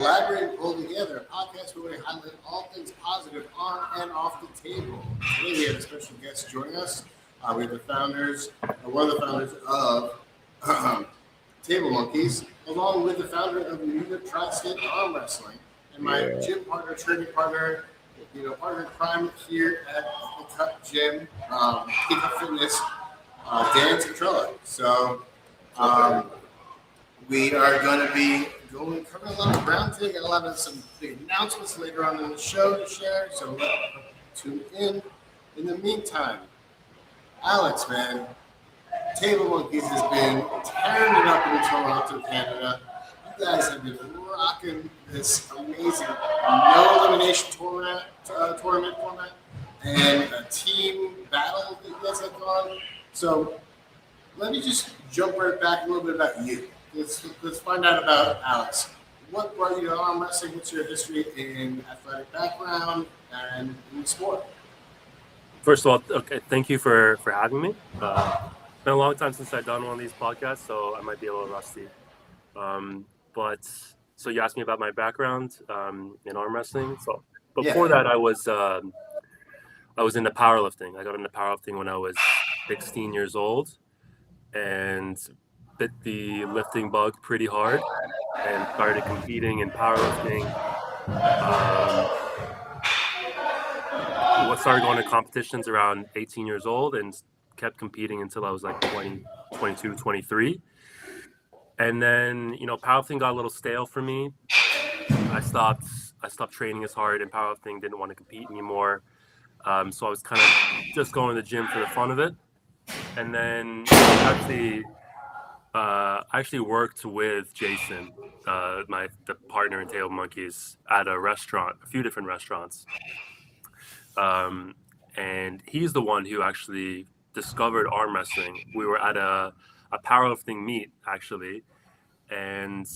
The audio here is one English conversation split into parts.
Collaborate and pull together a podcast where we highlight all things positive on and off the table. Today we have a special guest joining us. We have one of the founders of Table Monkeys, along with the founder of New York Tri-State Arm Wrestling, and my gym partner, training partner, partner in crime here at the CUBB Gym, CUBB Fitness, Dan Citrella. So we are going to be covering a lot of ground today. Got a lot of some big announcements later on in the show to share. So tune in. In the meantime, Alex, man, Table Monkeys has been tearing it up in Toronto, Canada. You guys have been rocking this amazing no elimination tournament format and a team battle that you guys have gone. So let me just jump right back a little bit about you. Let's find out about Alex. What brought you to arm wrestling? What's your history in athletic background and in the sport? First of all, okay, thank you for having me. It's been a long time since I've done one of these podcasts, so I might be a little rusty. But so you asked me about my background in arm wrestling. So before that, I was into powerlifting. I got into powerlifting when I was 16 years old, and bit the lifting bug pretty hard and started competing in powerlifting. Started going to competitions around 18 years old and kept competing until I was like 20, 22, 23. And then, powerlifting got a little stale for me. I stopped training as hard in powerlifting, didn't want to compete anymore. So I was kind of just going to the gym for the fun of it. And then I actually worked with Jason, the partner in Table Monkeys, at a few different restaurants. And he's the one who actually discovered arm wrestling. We were at a powerlifting meet, actually, and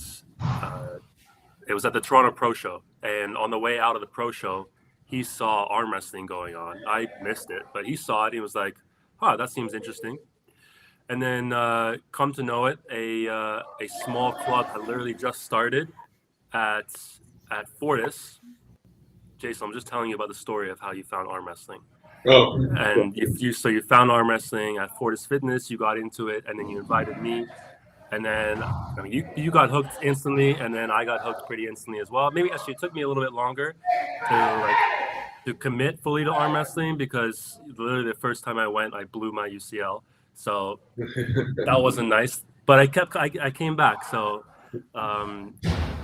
it was at the Toronto Pro Show. And on the way out of the Pro Show, he saw arm wrestling going on. I missed it, but he saw it. He was like, that seems interesting. And then come to know it, a small club had literally just started at Fortis. Jason, I'm just telling you about the story of how you found arm wrestling. Oh. And you found arm wrestling at Fortis Fitness, you got into it, and then you invited me. And then you got hooked instantly, and then I got hooked pretty instantly as well. Maybe actually it took me a little bit longer to commit fully to arm wrestling, because literally the first time I went, I blew my UCL. So that wasn't nice. But I came back. So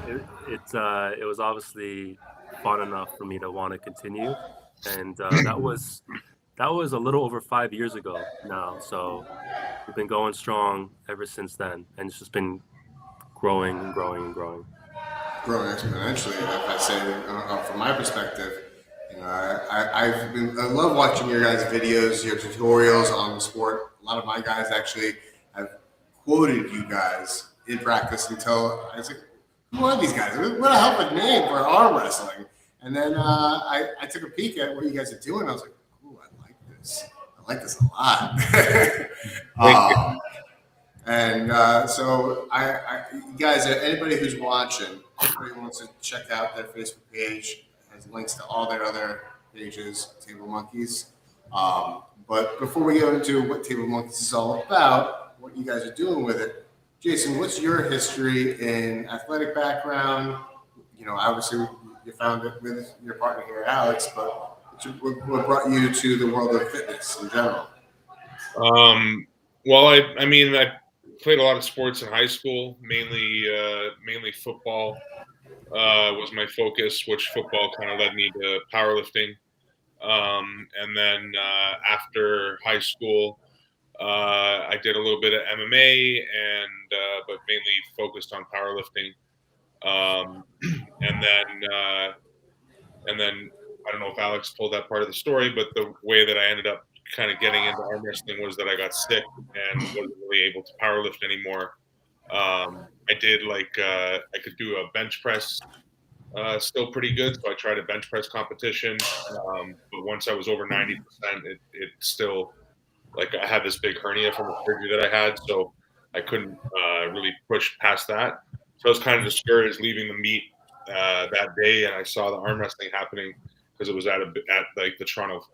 it was obviously fun enough for me to want to continue, and that was a little over 5 years ago now. So we've been going strong ever since then, and it's just been growing and growing and growing. Growing exponentially, if I say from my perspective. I love watching your guys' videos, your tutorials on the sport. A lot of my guys actually have quoted you guys in practice until I was like, who are these guys? What a helpful name for arm wrestling. And then I took a peek at what you guys are doing. I was like, ooh, I like this. I like this a lot. So you guys, anybody who's watching, anybody wants to check out their Facebook page, has links to all their other pages, Table Monkeys. But before we go into what Table Monkeys is all about, what you guys are doing with it, Jason, what's your history in athletic background? Obviously you found it with your partner here, Alex, but what brought you to the world of fitness in general? Well, I played a lot of sports in high school, mainly football. Was my focus, which football kind of led me to powerlifting. And then after high school, I did a little bit of MMA, but mainly focused on powerlifting. And then I don't know if Alex told that part of the story, but the way that I ended up kind of getting into arm wrestling was that I got sick and wasn't really able to powerlift anymore. I did I could do a bench press still pretty good, so I tried a bench press competition. But once I was over 90%, it still, I had this big hernia from a surgery that I had, so I couldn't really push past that. So I was kind of discouraged leaving the meet that day, and I saw the arm wrestling happening because it was at like the Toronto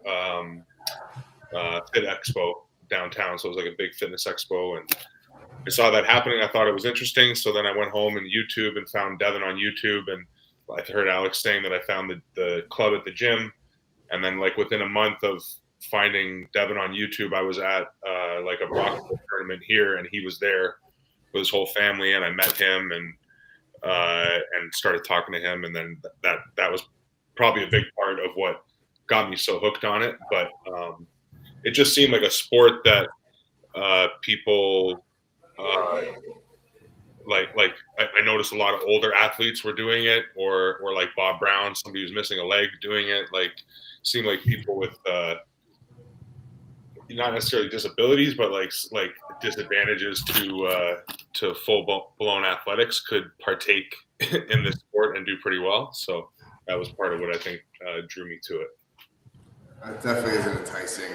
Fit Expo downtown. So it was like a big fitness expo, and I saw that happening. I thought it was interesting. So then I went home and YouTube and found Devin on YouTube, and I heard Alex saying that I found the club at the gym, and then like within a month of finding Devin on YouTube, I was at like a Brockville tournament here, and he was there with his whole family, and I met him and started talking to him, and then that was probably a big part of what got me so hooked on it. But it just seemed like a sport that people like I noticed a lot of older athletes were doing it, or like Bob Brown, somebody who's missing a leg, doing it. Like seemed like people with not necessarily disabilities, but like disadvantages to full blown athletics could partake in this sport and do pretty well. So that was part of what I think drew me to it. It definitely is an enticing,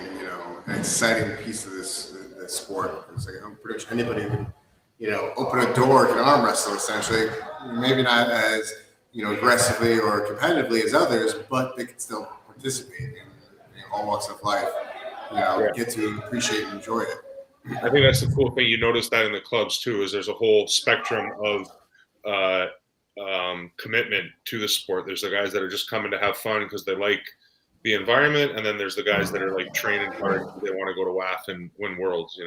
an exciting piece of this sport. It's like, I'm pretty much anybody can, open a door can arm wrestle essentially. Maybe not as aggressively or competitively as others, but they can still participate in all walks of life. Get to appreciate and enjoy it. I think that's the cool thing. You notice that in the clubs too, is there's a whole spectrum of commitment to the sport. There's the guys that are just coming to have fun because they like the environment, and then there's the guys that are like training hard. They want to go to WAF and win worlds,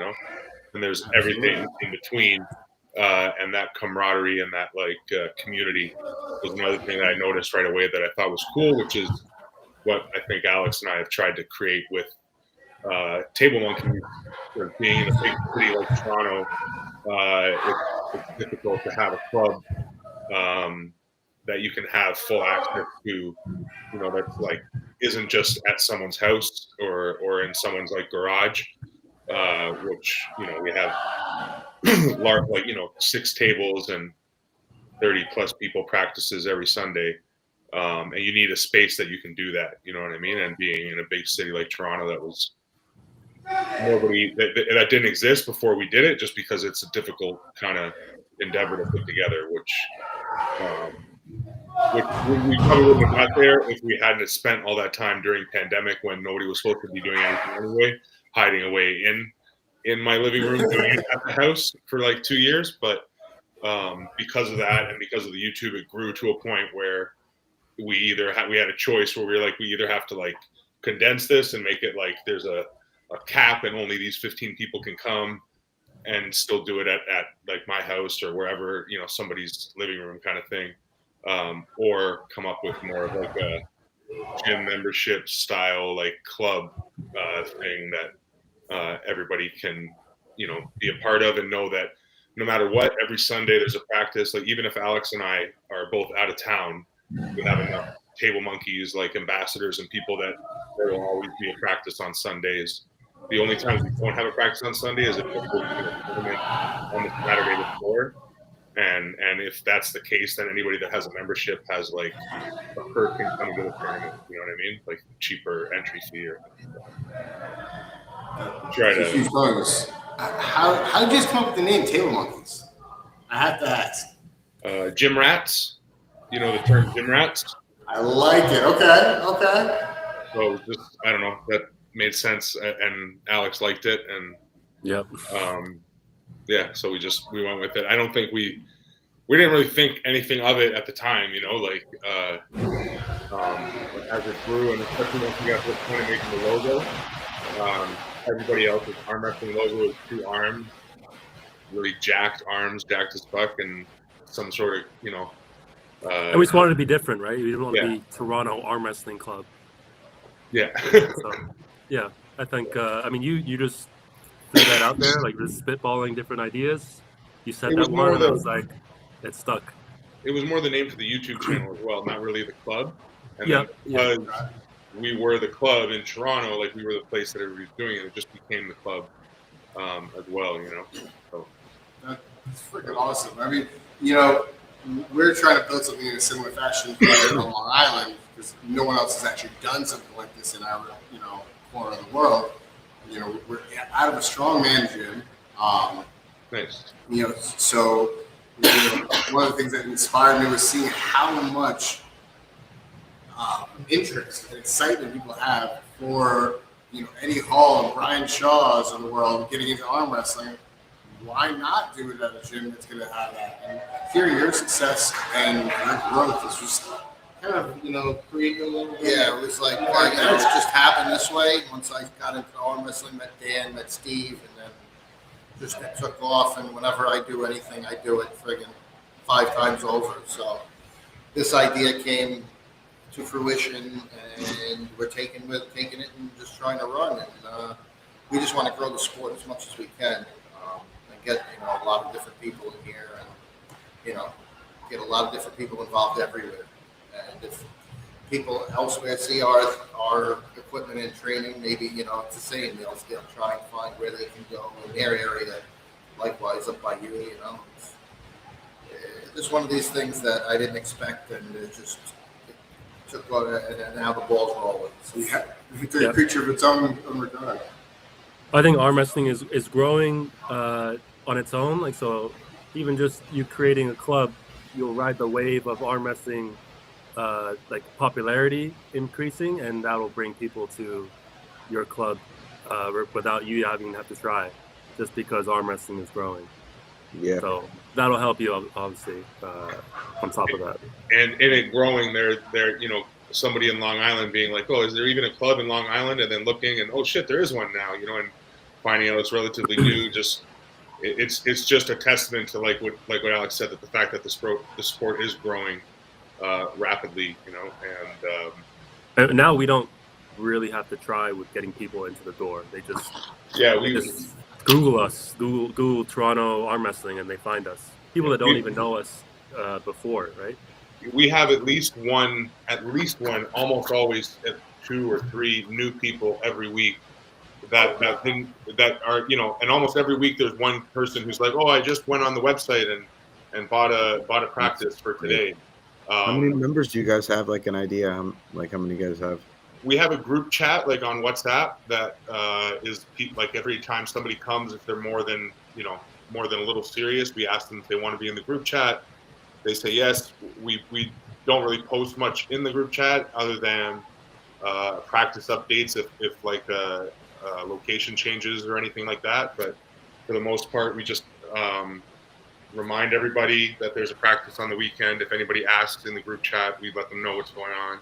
and there's everything in between. And that camaraderie and that community was another thing that I noticed right away that I thought was cool, which is what I think Alex and I have tried to create with Table Monkeys. Being in a big city like Toronto, it's difficult to have a club that you can have full access to, that's like isn't just at someone's house or in someone's like garage, which we have large 6 tables and 30 plus people practices every Sunday, and you need a space that you can do that. You know what I mean? And being in a big city like Toronto, that was nobody that didn't exist before we did it, just because it's a difficult kind of endeavor to put together, which we probably wouldn't have got there if we hadn't spent all that time during pandemic when nobody was supposed to be doing anything anyway, hiding away in my living room doing it at the house for like 2 years. But because of that and because of the YouTube, it grew to a point where we had a choice where we either have to like condense this and make it like there's a cap and only these 15 people can come, and still do it at like my house or wherever, somebody's living room kind of thing, or come up with more of like a gym membership style like club thing that everybody can be a part of, and know that no matter what, every Sunday there's a practice. Like even if Alex and I are both out of town, we have enough Table Monkeys like ambassadors and people that there will always be a practice on Sundays. The only time we don't have a practice on Sunday is if we're hosting a tournament on the Saturday before. And if that's the case, then anybody that has a membership has like a perk can come to the tournament. You know what I mean? Like cheaper entry fee or try to. Huge bonus. How did you just come up with the name Table Monkeys? I have to ask. Gym rats. You know the term gym rats? I like it. Okay. So just I don't know, that made sense, and Alex liked it, and yep. So we went with it. I don't think we didn't really think anything of it at the time, as it grew, and especially once we got to the point of making the logo. Everybody else's arm wrestling logo is 2 arms, really jacked arms, jacked as fuck, and some sort of I always wanted to be different, right? We didn't want to be Toronto Arm Wrestling Club. Yeah. So, yeah, I think you just threw that out there, like just spitballing different ideas. You said that one, and I was like, it stuck. It was more the name for the YouTube channel as well, not really the club. And then because we were the club in Toronto, like we were the place that everybody was doing it, it just became the club as well, So. That's freaking awesome. I mean, we're trying to build something in a similar fashion here on Long Island because no one else has actually done something like this in our, corner of the world. We're out of a strongman gym. Nice. So one of the things that inspired me was seeing how much interest and excitement people have for Eddie Hall and Brian Shaw's of the world getting into arm wrestling. Why not do it at a gym that's going to have that? And hearing your success and your growth is just kind of creating a little bit. Yeah, it was like it just happened this way. Once I got into arm wrestling, met Dan, met Steve, and then just it took off. And whenever I do anything, I do it friggin' 5 times over. So this idea came to fruition, and we're taking it and just trying to run. And we just want to grow the sport as much as we can, and get a lot of different people in here, and get a lot of different people involved everywhere. And if people elsewhere see our equipment and training, maybe it's the same. They'll try and find where they can go in their area. Likewise, up by you, it's just one of these things that I didn't expect, and it just took on, and now the ball's rolling. So, It's a creature of its own regard. I think arm wrestling is growing on its own. Like, so even just you creating a club, you'll ride the wave of arm wrestling like popularity increasing, and that'll bring people to your club without you having to have to try, just because arm wrestling is growing. Yeah. So that'll help you obviously on top of that. And in it growing, there somebody in Long Island being like, oh, is there even a club in Long Island? And then looking, and oh shit, there is one now. And finding out it's relatively new. It's just a testament to like what Alex said, that the fact that the sport is growing rapidly, And now we don't really have to try with getting people into the door. They just just Google us, Google Toronto arm wrestling, and they find us. People that don't even know us before, right? We have at least one, almost always 2 or 3 new people every week that are, and almost every week there's one person who's like, oh, I just went on the website and bought a practice for today. How many members do you guys have? Like an idea? How many you guys have? We have a group chat like on WhatsApp that is like every time somebody comes, if they're more than a little serious, we ask them if they want to be in the group chat. They say yes. We don't really post much in the group chat other than practice updates if like location changes or anything like that. But for the most part, we just remind everybody that there's a practice on the weekend. If anybody asks in the group chat, we let them know what's going on.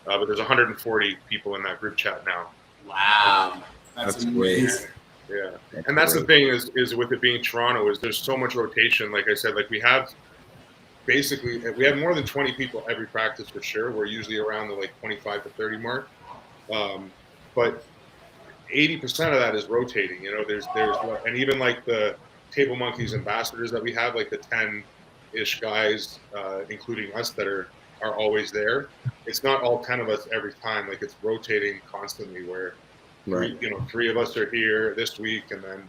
But there's 140 people in that group chat now. Wow, that's amazing. Yeah, and that's the thing is with it being Toronto, is there's so much rotation. Like I said, like we have more than 20 people every practice for sure. We're usually around the like 25 to 30 mark, but 80% of that is rotating. There's and even like the Table Monkeys ambassadors that we have, like the 10-ish guys, including us, that are always there. It's not all 10 of us every time. Like it's rotating constantly, where 3 of us are here this week, and then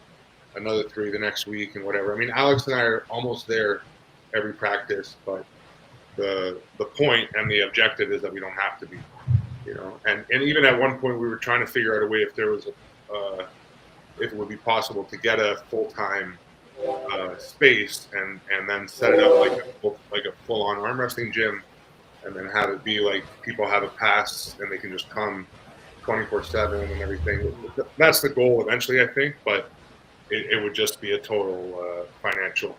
another 3 the next week, and whatever. I mean, Alex and I are almost there every practice, but the point and the objective is that we don't have to be, and even at one point we were trying to figure out a way if there was if it would be possible to get a full-time space and then set it up like a full-on arm wrestling gym, and then have it be like people have a pass and they can just come 24/7 and everything. That's the goal eventually, I think, but it would just be a total financial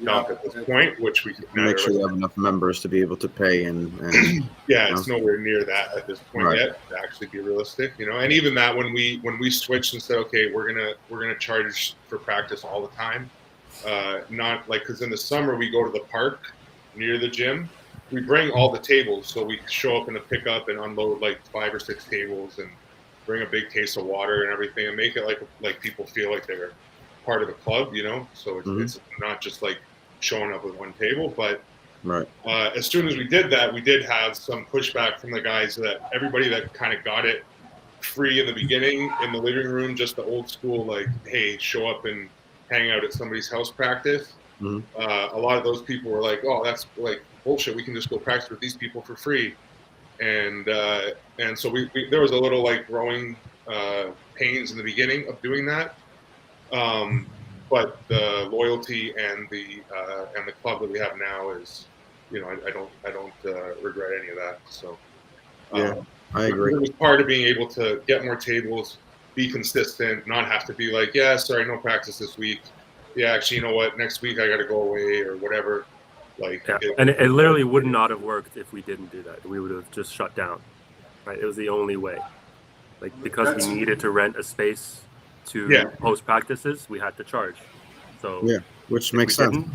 dump at this point, which we can make sure you have enough members to be able to pay and it's nowhere near that at this point yet to actually be realistic, and even that when we switched and said, okay, we're gonna charge for practice all the time, not like, because in the summer we go to the park near the gym, we bring all the tables, so we show up in a pickup and unload like 5 or 6 tables and bring a big case of water and everything, and make it like people feel like they're part of the club, so it's not just like showing up with one table. But as soon as we did that, we did have some pushback from the guys, that everybody that kind of got it free in the beginning in the living room, just the old school, like, hey, show up and hang out at somebody's house practice. A lot of those people were like, oh, that's like bullshit, we can just go practice with these people for free. And so we there was a little like growing pains in the beginning of doing that. but the loyalty and the club that we have now is, I don't regret any of that. So Yeah, I agree. It was part of being able to get more tables, be consistent, not have to be like, yeah, sorry, no practice this week. Yeah, actually, you know what? Next week I got to go away or whatever. Like, Yeah, and it literally would not have worked if we didn't do that. We would have just shut down. Right? It was the only way. Like, because we needed to rent a space to host practices, we had to charge. So Yeah, which if makes we sense. didn't,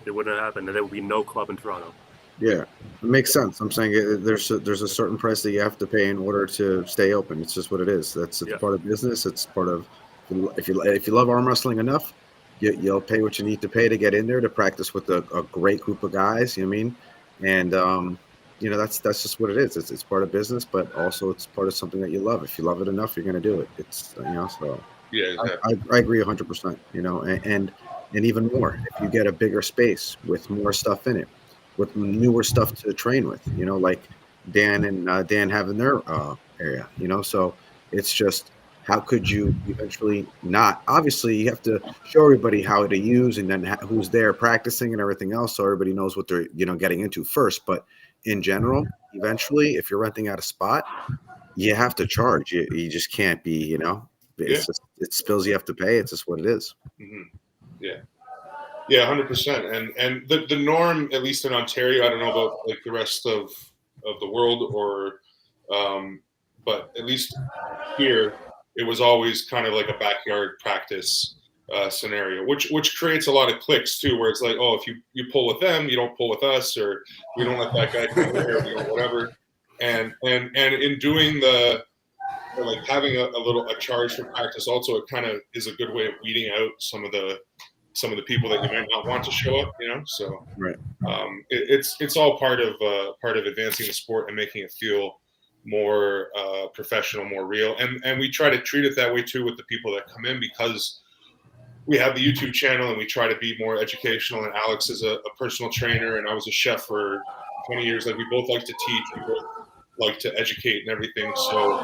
it wouldn't have happened, and there would be no club in Toronto. Yeah, it makes sense. I'm saying there's a certain price that you have to pay in order to stay open. It's just what it is. It's part of business. It's part of if you love arm wrestling enough, you'll pay what you need to pay to get in there to practice with a great group of guys. You know what I mean? And that's just what it is. It's part of business, but also it's part of something that you love. If you love it enough, you're going to do it. It's so. Yeah, exactly. I agree 100%. And even more if you get a bigger space with more stuff in it, with newer stuff to train with, like Dan and Dan having their area, so it's just how could you eventually not? Obviously, you have to show everybody how to use and then who's there practicing and everything else, so everybody knows what they're getting into first. But in general, eventually, if you're renting out a spot, you have to charge. You just can't be, it's just it's bills you have to pay. It's just what it is. Mm-hmm. Yeah. Yeah, 100%. And the norm, at least in Ontario, I don't know about like the rest of the world, but at least here, it was always kind of like a backyard practice scenario, which creates a lot of clicks too, where it's like, oh, if you pull with them, you don't pull with us, or we don't let that guy come here, whatever. And in doing like having a charge for practice, also it kind of is a good way of weeding out some of the people that you might not want to show up, So right. It's all part of advancing the sport and making it feel more professional, more real, and we try to treat it that way too with the people that come in, because we have the YouTube channel and we try to be more educational. And Alex is a personal trainer, and I was a chef for 20 years. Like, we both like to teach, we both like to educate and everything. So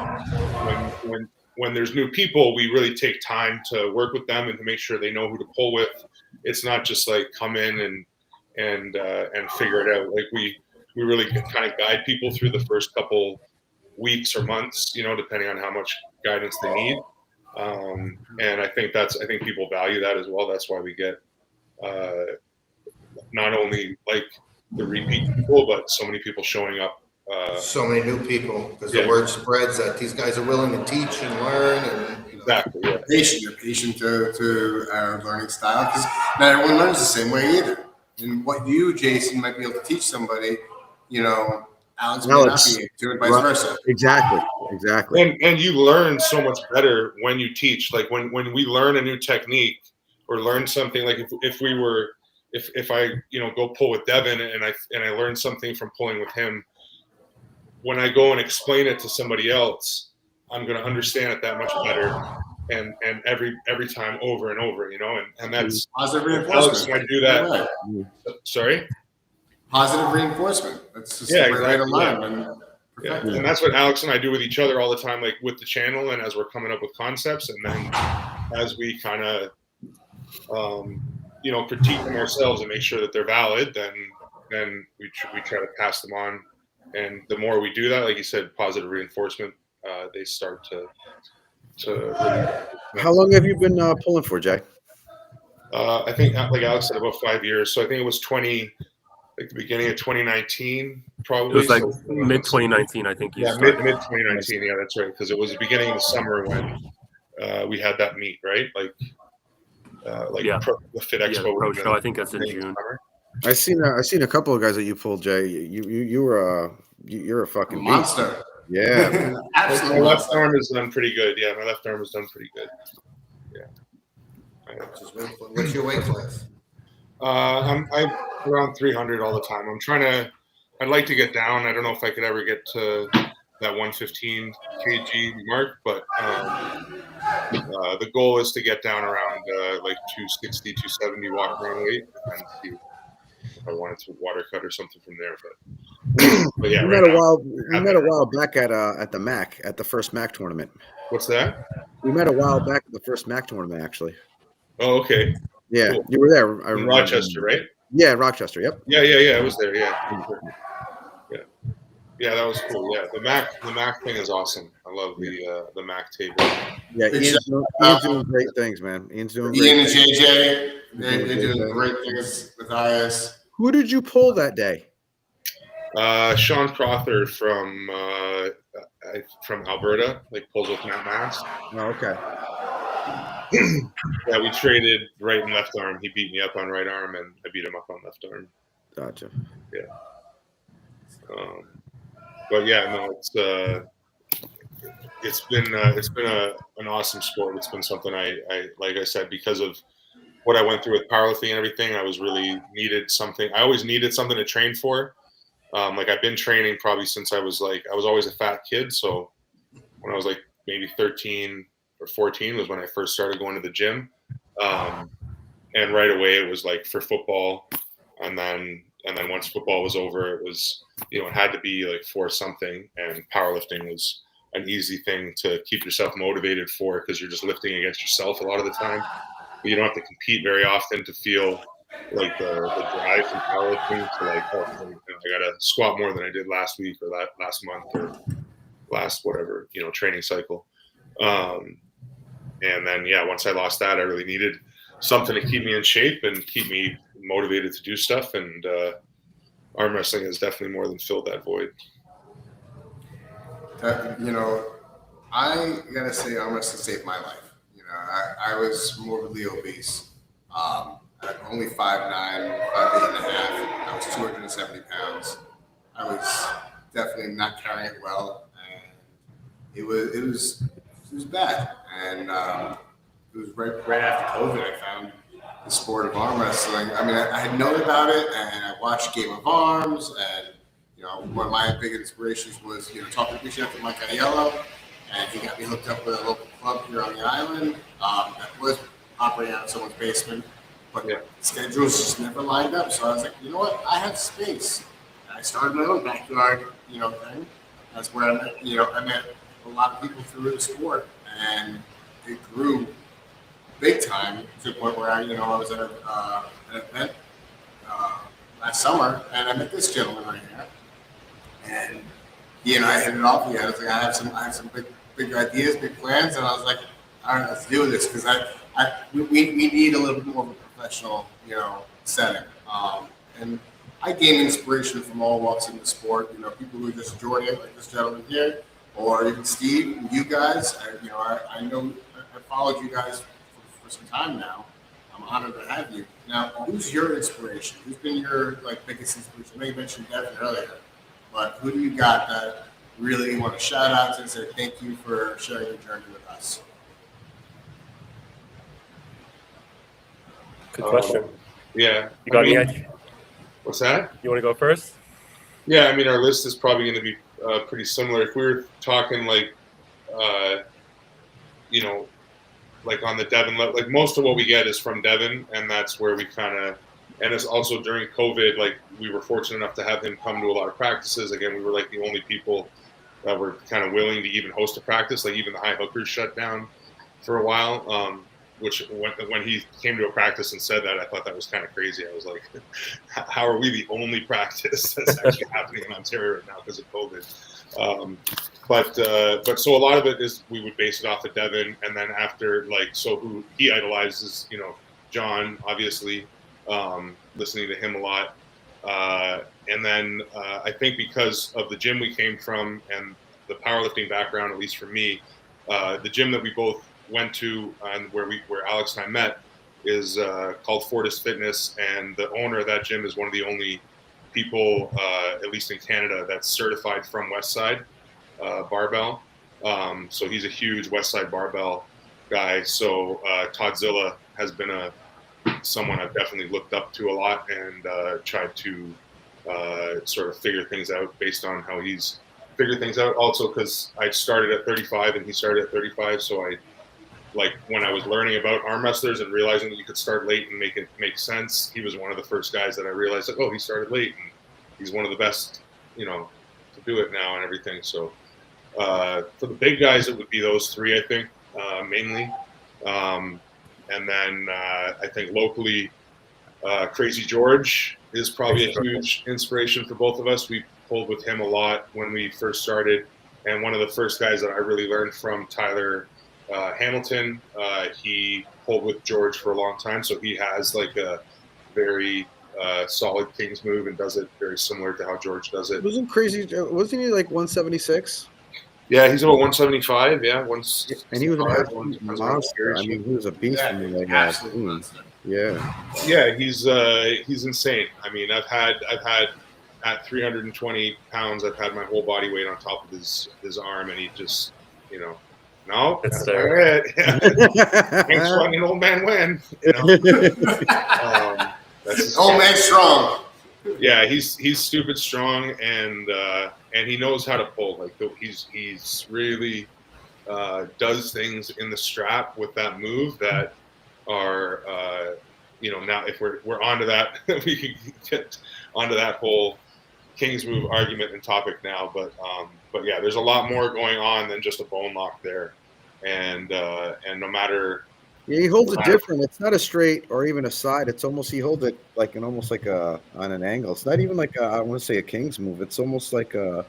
when there's new people, we really take time to work with them and to make sure they know who to pull with. It's not just like come in and figure it out. Like, we really kind of guide people through the first couple weeks or months, depending on how much guidance they need. And I think people value that as well. That's why we get not only like the repeat people, but so many people showing up. So many new people, because the word spreads that these guys are willing to teach and learn, and exactly, yeah. You're patient to our learning style, because not everyone learns the same way either. And what you, Jason, might be able to teach somebody, Alex may not be able to, and vice versa. Exactly. And you learn so much better when you teach. Like when we learn a new technique or learn something, like if I go pull with Devin and I learn something from pulling with him, when I go and explain it to somebody else, I'm going to understand it that much better, and every time over and over, and that's positive reinforcement. Alex and I do that. Right. Sorry. Positive reinforcement. That's just the way to learn. Yeah, and that's what Alex and I do with each other all the time, like with the channel, and as we're coming up with concepts, and then as we kind of, critique them ourselves and make sure that they're valid, then we try to pass them on. And the more we do that, like you said, positive reinforcement, they start to really. How long have you been pulling for, Jay? I think, like Alex said, about 5 years. So I think it was the beginning of 2019, probably. It was like mid 2019, I think. Mid 2019. Yeah, that's right. Because it was the beginning of the summer when we had that meet, right? The Fit Expo. The Pro Show. I think that's in June. I seen a couple of guys that you pulled, Jay. You're a fucking monster. Beast. Yeah, absolutely. My left arm has done pretty good. Yeah, my left arm has done pretty good. Yeah. What's your weight class? I'm around 300 all the time. I'd like to get down. I don't know if I could ever get to that 115 kg mark, but the goal is to get down around like 260, 270 walk around weight, and see if I wanted to water cut or something from there. But yeah, we met a while back at the MAC, at the first MAC tournament. What's that? We met a while back at the first MAC tournament, actually. Oh, okay. Yeah, Cool. you were there. I In remember. Rochester, right? Yeah, Rochester. Yep. Yeah. I was there. Yeah. Yeah, that was cool. Yeah, the Mac thing is awesome. I love the Mac table. Yeah, Big Ian's doing great things, man. Ian's doing great Ian and things. JJ, Doing they're great doing things. great things with IS. Who did you pull that day? Sean Crawford from Alberta, like pulls with Matt Mass. Oh, okay. Yeah, we traded right and left arm. He beat me up on right arm, and I beat him up on left arm. Gotcha. But yeah, no, it's been an awesome sport. It's been something I like I said, because of what I went through with powerlifting and everything. I was really needed something. I always needed something to train for. Like I've been training probably since I was always a fat kid. So when I was like maybe 13 or 14 was when I first started going to the gym. And right away it was like for football. And then once football was over, it was, it had to be like for something, and powerlifting was an easy thing to keep yourself motivated for, because you're just lifting against yourself a lot of the time. But you don't have to compete very often to feel like the drive from powerlifting to like, oh, I gotta squat more than I did last week or last month or last whatever, training cycle. And then once I lost that, I really needed something to keep me in shape and keep me motivated to do stuff. And arm wrestling has definitely more than filled that void. I gotta say, arm wrestling saved my life. I was morbidly obese. At only 5'9", 5'8" and a half. I was 270 pounds. I was definitely not carrying it well, and it was bad. And it was right after COVID I found the sport of arm wrestling. I mean, I had known about it, and I watched Game of Arms, and one of my big inspirations was reaching out to Mike Aiello, and he got me hooked up with a local club here on the island that was operating out of someone's basement, but schedules just never lined up. So I was like, you know what? I have space. And I started my own backyard, thing. That's where I met a lot of people through the sport, and it grew big time to the point where I was at an event last summer, and I met this gentleman right here, and he and I hit it off. I was like, I have some big ideas, big plans, and I was like, all right, let's do this, because we need a little bit more of a professional setting, and I gain inspiration from all walks in the sport. People who just join it, like this gentleman here, or even Steve and you guys. I know I followed you guys for some time now. I'm honored to have you. Now, who's your inspiration? Who's been your biggest inspiration? I know you mentioned Devin earlier, but who do you got that really you want to shout out to and say thank you for sharing your journey with us? Good question. Yeah. You got any? What's that? You want to go first? Yeah, I mean, our list is probably going to be pretty similar. If we were talking like on the Devon level, like most of what we get is from Devon, and that's where we kind of, and it's also during COVID, like we were fortunate enough to have him come to a lot of practices. Again, we were like the only people that were kind of willing to even host a practice. Like even the high hookers shut down for a while. Which when he came to a practice and said that, I thought that was kind of crazy. I was like, how are we the only practice that's actually happening in Ontario right now because of COVID? But so a lot of it is we would base it off of Devin, and then after who he idolizes, John, obviously, listening to him a lot. And then I think because of the gym we came from and the powerlifting background, at least for me, the gym that we both went to and where Alex and I met is called Fortis Fitness, and the owner of that gym is one of the only people, at least in Canada, that's certified from Westside Barbell. So he's a huge Westside Barbell guy. So Toddzilla has been someone I've definitely looked up to a lot and tried to sort of figure things out based on how he's figured things out. Also because I started at 35 and he started at 35, so when I was learning about arm wrestlers and realizing that you could start late and make it make sense, he was one of the first guys that I realized that, he started late and he's one of the best, to do it now and everything. So for the big guys, it would be those three, I think, mainly. And then I think locally, Crazy George is probably a huge inspiration for both of us. We pulled with him a lot when we first started. And one of the first guys that I really learned from, Tyler Hamilton, he pulled with George for a long time. So he has like a very solid Kings move and does it very similar to how George does it. Wasn't he like 176? Yeah, he's about 175. Yeah, and he was an absolute monster. I mean, he was a beast Yeah, from the like absolute monster. Yeah. Yeah, he's insane. I mean, I've had at 320 pounds, I've had my whole body weight on top of his arm, and he just, no, It's that's there. not it. Ain't strong an old man win. That's his Old man strong. Yeah, he's stupid strong, and he knows how to pull. Like he's really does things in the strap with that move that are now if we're onto that, we can get onto that whole King's move argument and topic now. But yeah, there's a lot more going on than just a bone lock there, and no matter. Yeah, he holds it different. It's not a straight or even a side. It's almost he holds it like on an angle. It's not even like I want to say a King's move. It's almost like a.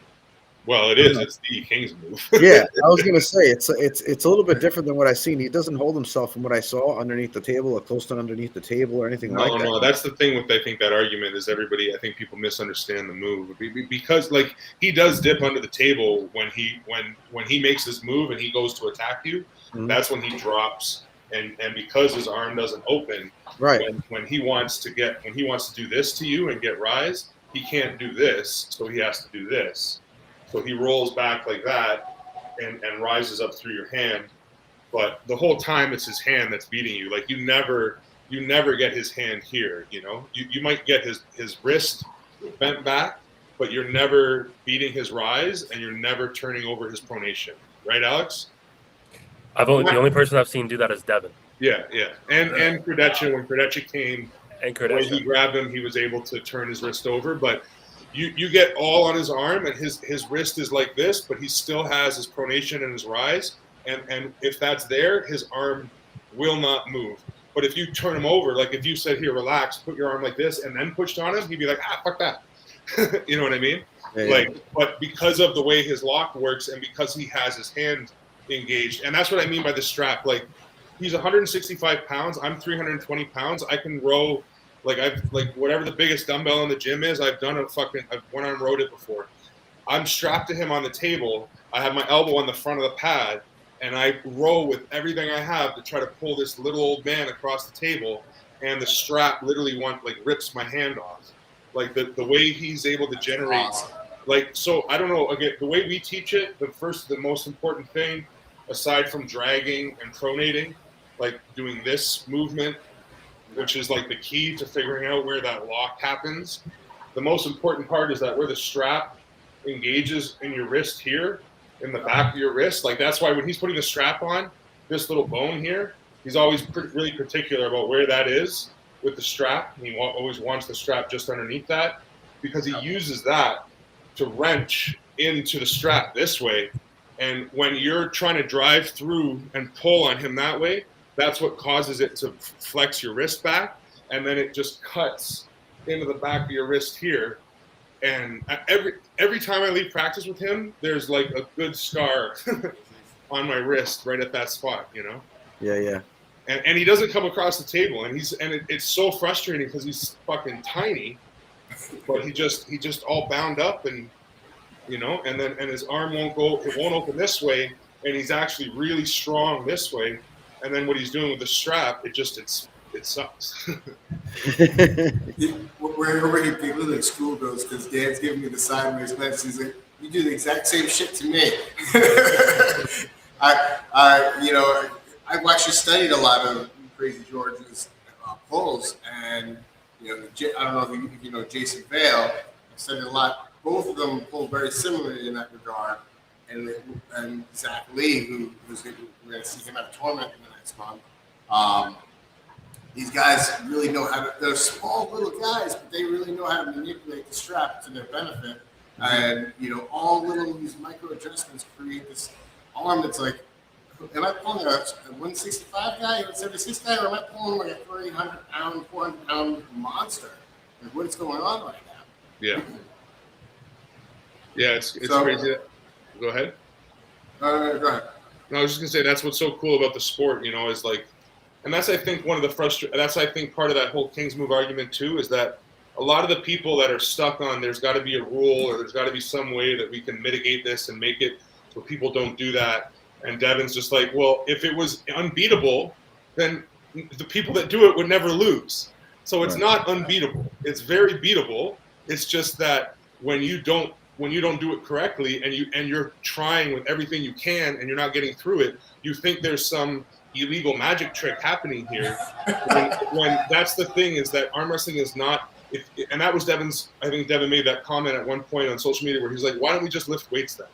Well, it is. It's the King's move. Yeah, I was gonna say it's a little bit different than what I've seen. He doesn't hold himself from what I saw underneath the table or close to underneath the table or anything like that. No, that's the thing with I think that argument is everybody. I think people misunderstand the move because like he does dip under the table when he makes his move and he goes to attack you. Mm-hmm. That's when he drops. And because his arm doesn't open, right? When he wants to do this to you and get rise, he can't do this, so he has to do this. So he rolls back like that and rises up through your hand. But the whole time it's his hand that's beating you. Like you never get his hand here. You might get his wrist bent back, but you're never beating his rise and you're never turning over his pronation. Right, Alex? The only person I've seen do that is Devin. Yeah. And Kardeccia, when Kardeccia came, when he grabbed him, he was able to turn his wrist over. But you get all on his arm, and his wrist is like this, but he still has his pronation and his rise. And if that's there, his arm will not move. But if you turn him over, like if you said, here, relax, put your arm like this, and then pushed on him, he'd be like, fuck that. You know what I mean? Yeah. But because of the way his lock works and because he has his hand engaged, and that's what I mean by the strap. Like he's 165 pounds, I'm 320 pounds. I can row like whatever the biggest dumbbell in the gym is. I've one arm rowed it before. I'm strapped to him on the table. I have my elbow on the front of the pad, and I row with everything I have to try to pull this little old man across the table. And the strap literally rips my hand off. Like the way he's able to generate. Like, so I don't know, again, the way we teach it, the most important thing, aside from dragging and pronating, like doing this movement, which is like the key to figuring out where that lock happens. The most important part is that where the strap engages in your wrist here, in the back of your wrist, like that's why when he's putting the strap on, this little bone here, he's always really particular about where that is with the strap. He always wants the strap just underneath that because he uses that to wrench into the strap this way. And when you're trying to drive through and pull on him that way, that's what causes it to flex your wrist back. And then it just cuts into the back of your wrist here. And every time I leave practice with him, there's like a good scar on my wrist right at that spot, Yeah. And he doesn't come across the table. And it's so frustrating because he's fucking tiny, but he just all bound up and, and his arm it won't open this way, and he's actually really strong this way, and then what he's doing with the strap, it sucks. We're already people in school goes because Dan's giving me the sideways glance. He's like, "You do the exact same shit to me." I've actually studied a lot of Crazy George's pulls, and I don't know if you know Jason Vale. I studied a lot. Both of them pull very similarly in that regard. And Zach Lee, we're going to see him at a tournament in the next month. These guys really know how to, they're small little guys, but they really know how to manipulate the strap to their benefit. And, all little these micro adjustments create this arm that's like Am I pulling a 165 guy, a 176 guy, or am I pulling like a 300-pound, 400-pound monster? Like, what is going on right now? Yeah. Yeah, it's So- crazy. Go ahead. Go ahead. No, I was just gonna say that's what's so cool about the sport, is like, and that's I think one of the that's I think part of that whole King's move argument too, is that a lot of the people that are stuck on there's got to be a rule or there's got to be some way that we can mitigate this and make it so people don't do that. And Devin's just like, well, if it was unbeatable, then the people that do it would never lose. So it's not unbeatable. It's very beatable. It's just that when you don't do it correctly and you're trying with everything you can and you're not getting through it, you think there's some illegal magic trick happening here. when that's the thing, is that arm wrestling is not. And that was Devin's. I think Devin made that comment at one point on social media where he's like, "Why don't we just lift weights then?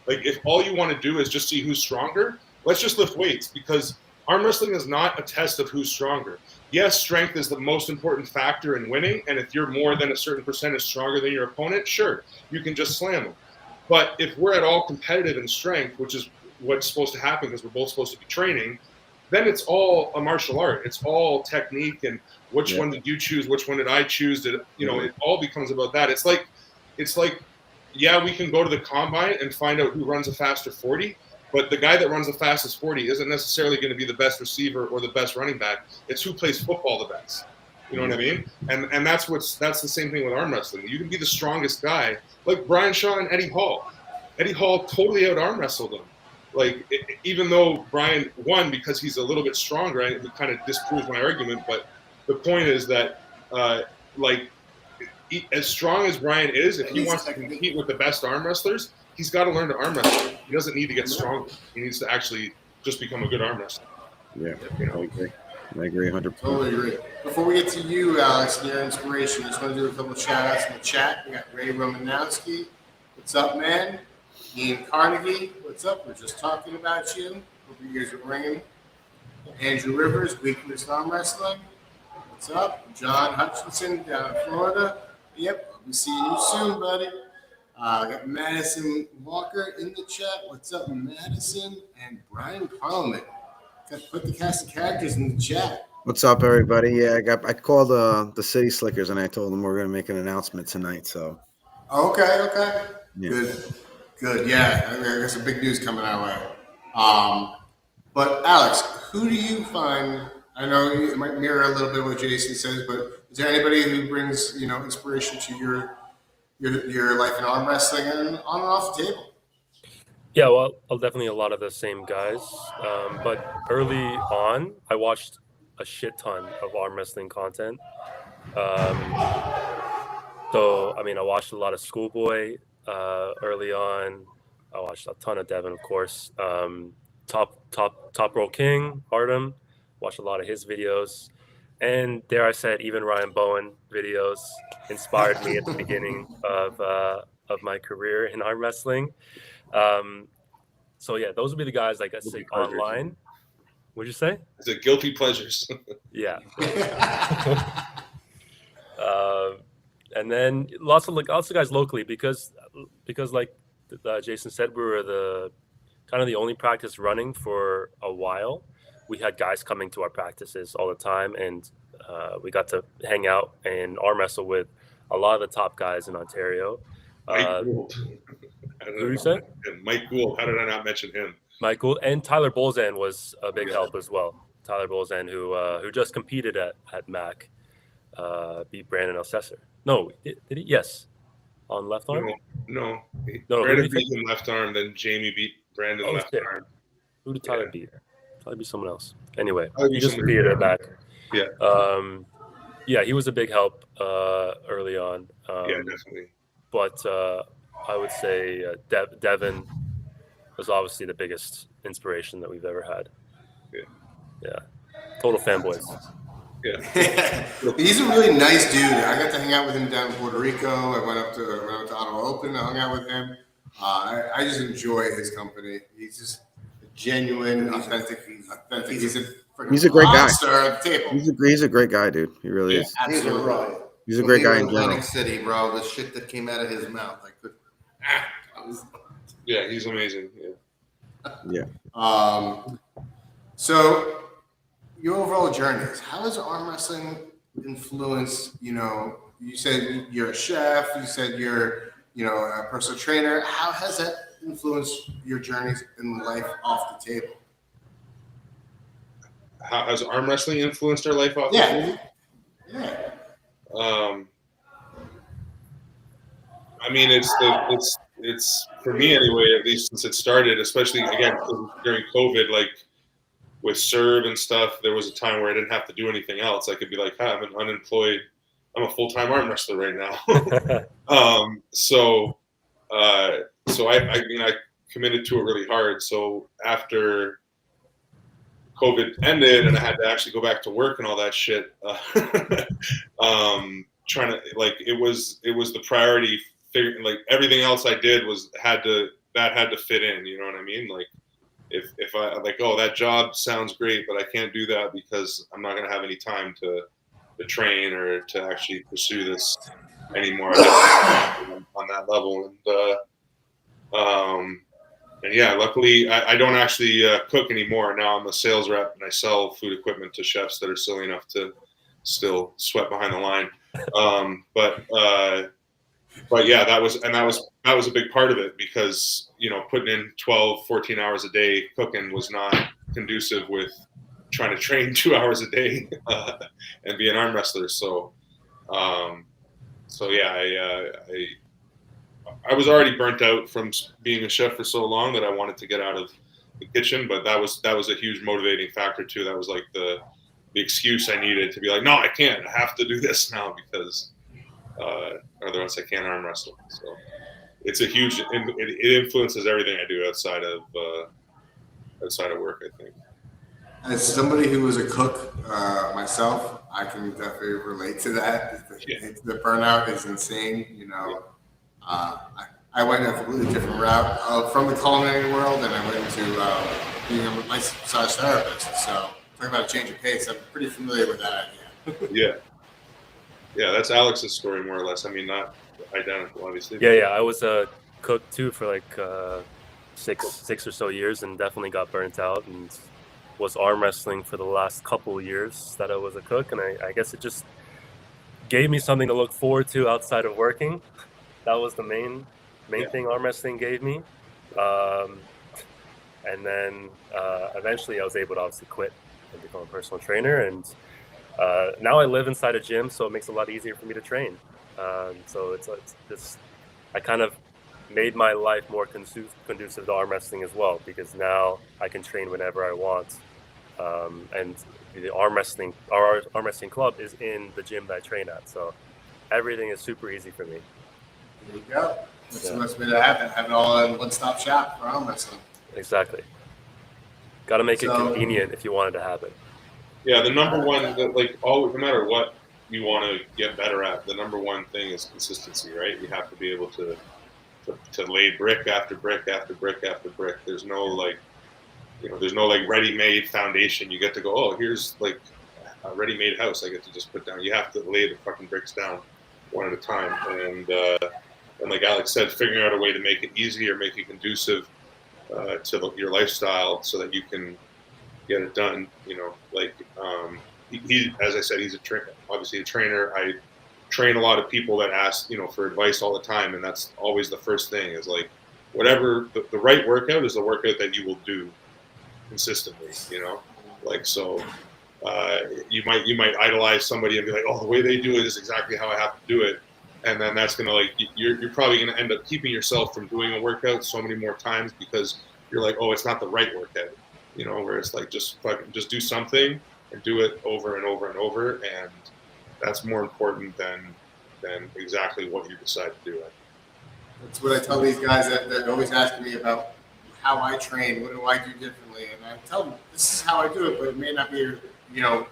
Like, if all you want to do is just see who's stronger, let's just lift weights, because arm wrestling is not a test of who's stronger. Yes, strength is the most important factor in winning, and if you're more than a certain percentage stronger than your opponent, sure, you can just slam them. But if we're at all competitive in strength, which is what's supposed to happen because we're both supposed to be training, then it's all a martial art. It's all technique and which one did you choose? Which one did I choose? It all becomes about that. It's like, yeah, we can go to the combine and find out who runs a faster 40, but the guy that runs the fastest 40 isn't necessarily going to be the best receiver or the best running back. It's who plays football the best. You know what I mean? And that's the same thing with arm wrestling. You can be the strongest guy, like Brian Shaw and Eddie Hall. Eddie Hall totally out arm wrestled him. Like, even though Brian won because he's a little bit stronger, it kind of disproves my argument. But the point is that, as strong as Brian is, if he wants to compete with the best arm wrestlers, he's got to learn to arm wrestle. He doesn't need to get stronger. He needs to actually just become a good arm wrestler. Yeah, I agree. I agree 100%. Totally agree. Before we get to you, Alex, and your inspiration, I just want to do a couple of shout-outs in the chat. We got Ray Romanowski. What's up, man? Ian Carnegie. What's up? We're just talking about you. Hope you guys are ringing. Andrew Rivers, Weakness Arm Wrestling. What's up? John Hutchinson down in Florida. Yep, we'll be seeing you soon, buddy. I got Madison Walker in the chat. What's up, Madison? And Brian Parliament. Got to put the cast of characters in the chat. What's up, everybody? Yeah, I called the City Slickers and I told them we're going to make an announcement tonight. So. Okay. Yeah. Good. Yeah, there's some big news coming our way. But Alex, who do you find? I know it might mirror a little bit what Jason says, but is there anybody who brings inspiration to your life in arm wrestling and on and off the table? Yeah, well, definitely a lot of the same guys. But early on, I watched a shit ton of arm wrestling content. So, I mean, I watched a lot of Schoolboy early on. I watched a ton of Devin, of course. Top Roll King, Artem. Watched a lot of his videos. And dare I said, even Ryan Bowen videos inspired me at the beginning of my career in arm wrestling. So yeah, those would be the guys, like I say, online. What'd you say? Is it guilty pleasures? Yeah. And then lots of guys locally because like Jason said, we were the kind of the only practice running for a while. We had guys coming to our practices all the time, and we got to hang out and arm wrestle with a lot of the top guys in Ontario. Mike Gould. Who did you say? Mike Gould. How did I not mention him? Mike Gould and Tyler Bolzan was a big help as well. Tyler Bolzan, who just competed at MAC, beat Brandon Elsesser. No, did he? Yes, on left arm. No. No, Brandon beat him left arm, then Jamie beat Brandon left arm. Who did Tyler beat? Probably be someone else. Anyway, Probably he just competed at MAC. Yeah. Yeah, he was a big help early on. Yeah, definitely. But I would say Devin was obviously the biggest inspiration that we've ever had. Yeah. Total fanboys. Yeah. He's a really nice dude. I got to hang out with him down in Puerto Rico. I went up to Ottawa Open. I hung out with him. I just enjoy his company. He's just genuine, authentic. He's a great guy. At the table. He's a great guy, dude. He really is. Absolutely. Right. He's a great guy in general. Atlantic City, bro. The shit that came out of his mouth, I could. Yeah, he's amazing. Yeah. Yeah. So your overall journeys, how has arm wrestling influenced, you said you're a chef, you said you're, a personal trainer. How has that influenced your journeys in life off the table? How has arm wrestling influenced our life off the Yeah. table? Yeah. I mean, it's for me anyway, at least since it started, especially again during COVID, like with CUBB and stuff, there was a time where I didn't have to do anything else. I could be like, "Hi, I'm unemployed. I'm a full-time arm wrestler right now." So I mean, I committed to it really hard. So after COVID ended and I had to actually go back to work and all that shit, trying to like it was the priority. Figuring like everything else I did had to fit in. You know what I mean? Like if I like, oh, that job sounds great, but I can't do that because I'm not going to have any time to train or to actually pursue this anymore on that level. And yeah, luckily I don't actually cook anymore. Now I'm a sales rep and I sell food equipment to chefs that are silly enough to still sweat behind the line. But yeah, that was a big part of it because, putting in 12, 14 hours a day cooking was not conducive with trying to train 2 hours a day and be an arm wrestler. So yeah, I was already burnt out from being a chef for so long that I wanted to get out of the kitchen, but that was a huge motivating factor too. That was like the excuse I needed to be like, no, I can't. I have to do this now because otherwise I can't arm wrestle. So it's a huge. It influences everything I do outside of work, I think. As somebody who was a cook myself, I can definitely relate to that. The burnout is insane. I went a completely different route from the culinary world, and I went into being a massage therapist. So talking about a change of pace, I'm pretty familiar with that idea. Yeah, that's Alex's story more or less. I mean, not identical, obviously. Yeah. I was a cook too for like 6 or so years, and definitely got burnt out, and was arm wrestling for the last couple of years that I was a cook, and I guess it just gave me something to look forward to outside of working. That was the main thing arm wrestling gave me. And then eventually I was able to obviously quit and become a personal trainer. And now I live inside a gym, so it makes it a lot easier for me to train. So it's just, I kind of made my life more conducive to arm wrestling as well, because now I can train whenever I want. And our arm wrestling club is in the gym that I train at. So everything is super easy for me. There you go. That's the best way to have it all in one-stop shop for arm wrestling. Exactly. Got to make it convenient if you wanted to have it. Yeah, the number one, no matter what you want to get better at, the number one thing is consistency, right? You have to be able to lay brick after brick after brick after brick. There's no there's no ready-made foundation. You get to go, oh, here's like a ready-made house I get to just put down. You have to lay the fucking bricks down one at a time. And like Alex said, figuring out a way to make it easier, make it conducive to your lifestyle so that you can get it done. He as I said, he's obviously a trainer. I train a lot of people that ask, for advice all the time. And that's always the first thing is like, whatever the right workout is the workout that you will do consistently, so you might idolize somebody and be like, oh, the way they do it is exactly how I have to do it. And then that's going to you're probably going to end up keeping yourself from doing a workout so many more times because you're like, oh, it's not the right workout, where it's like, just do something and do it over and over and over. And that's more important than exactly what you decide to do. That's what I tell these guys that always ask me about how I train. What do I do differently? And I tell them, this is how I do it, but it may not be your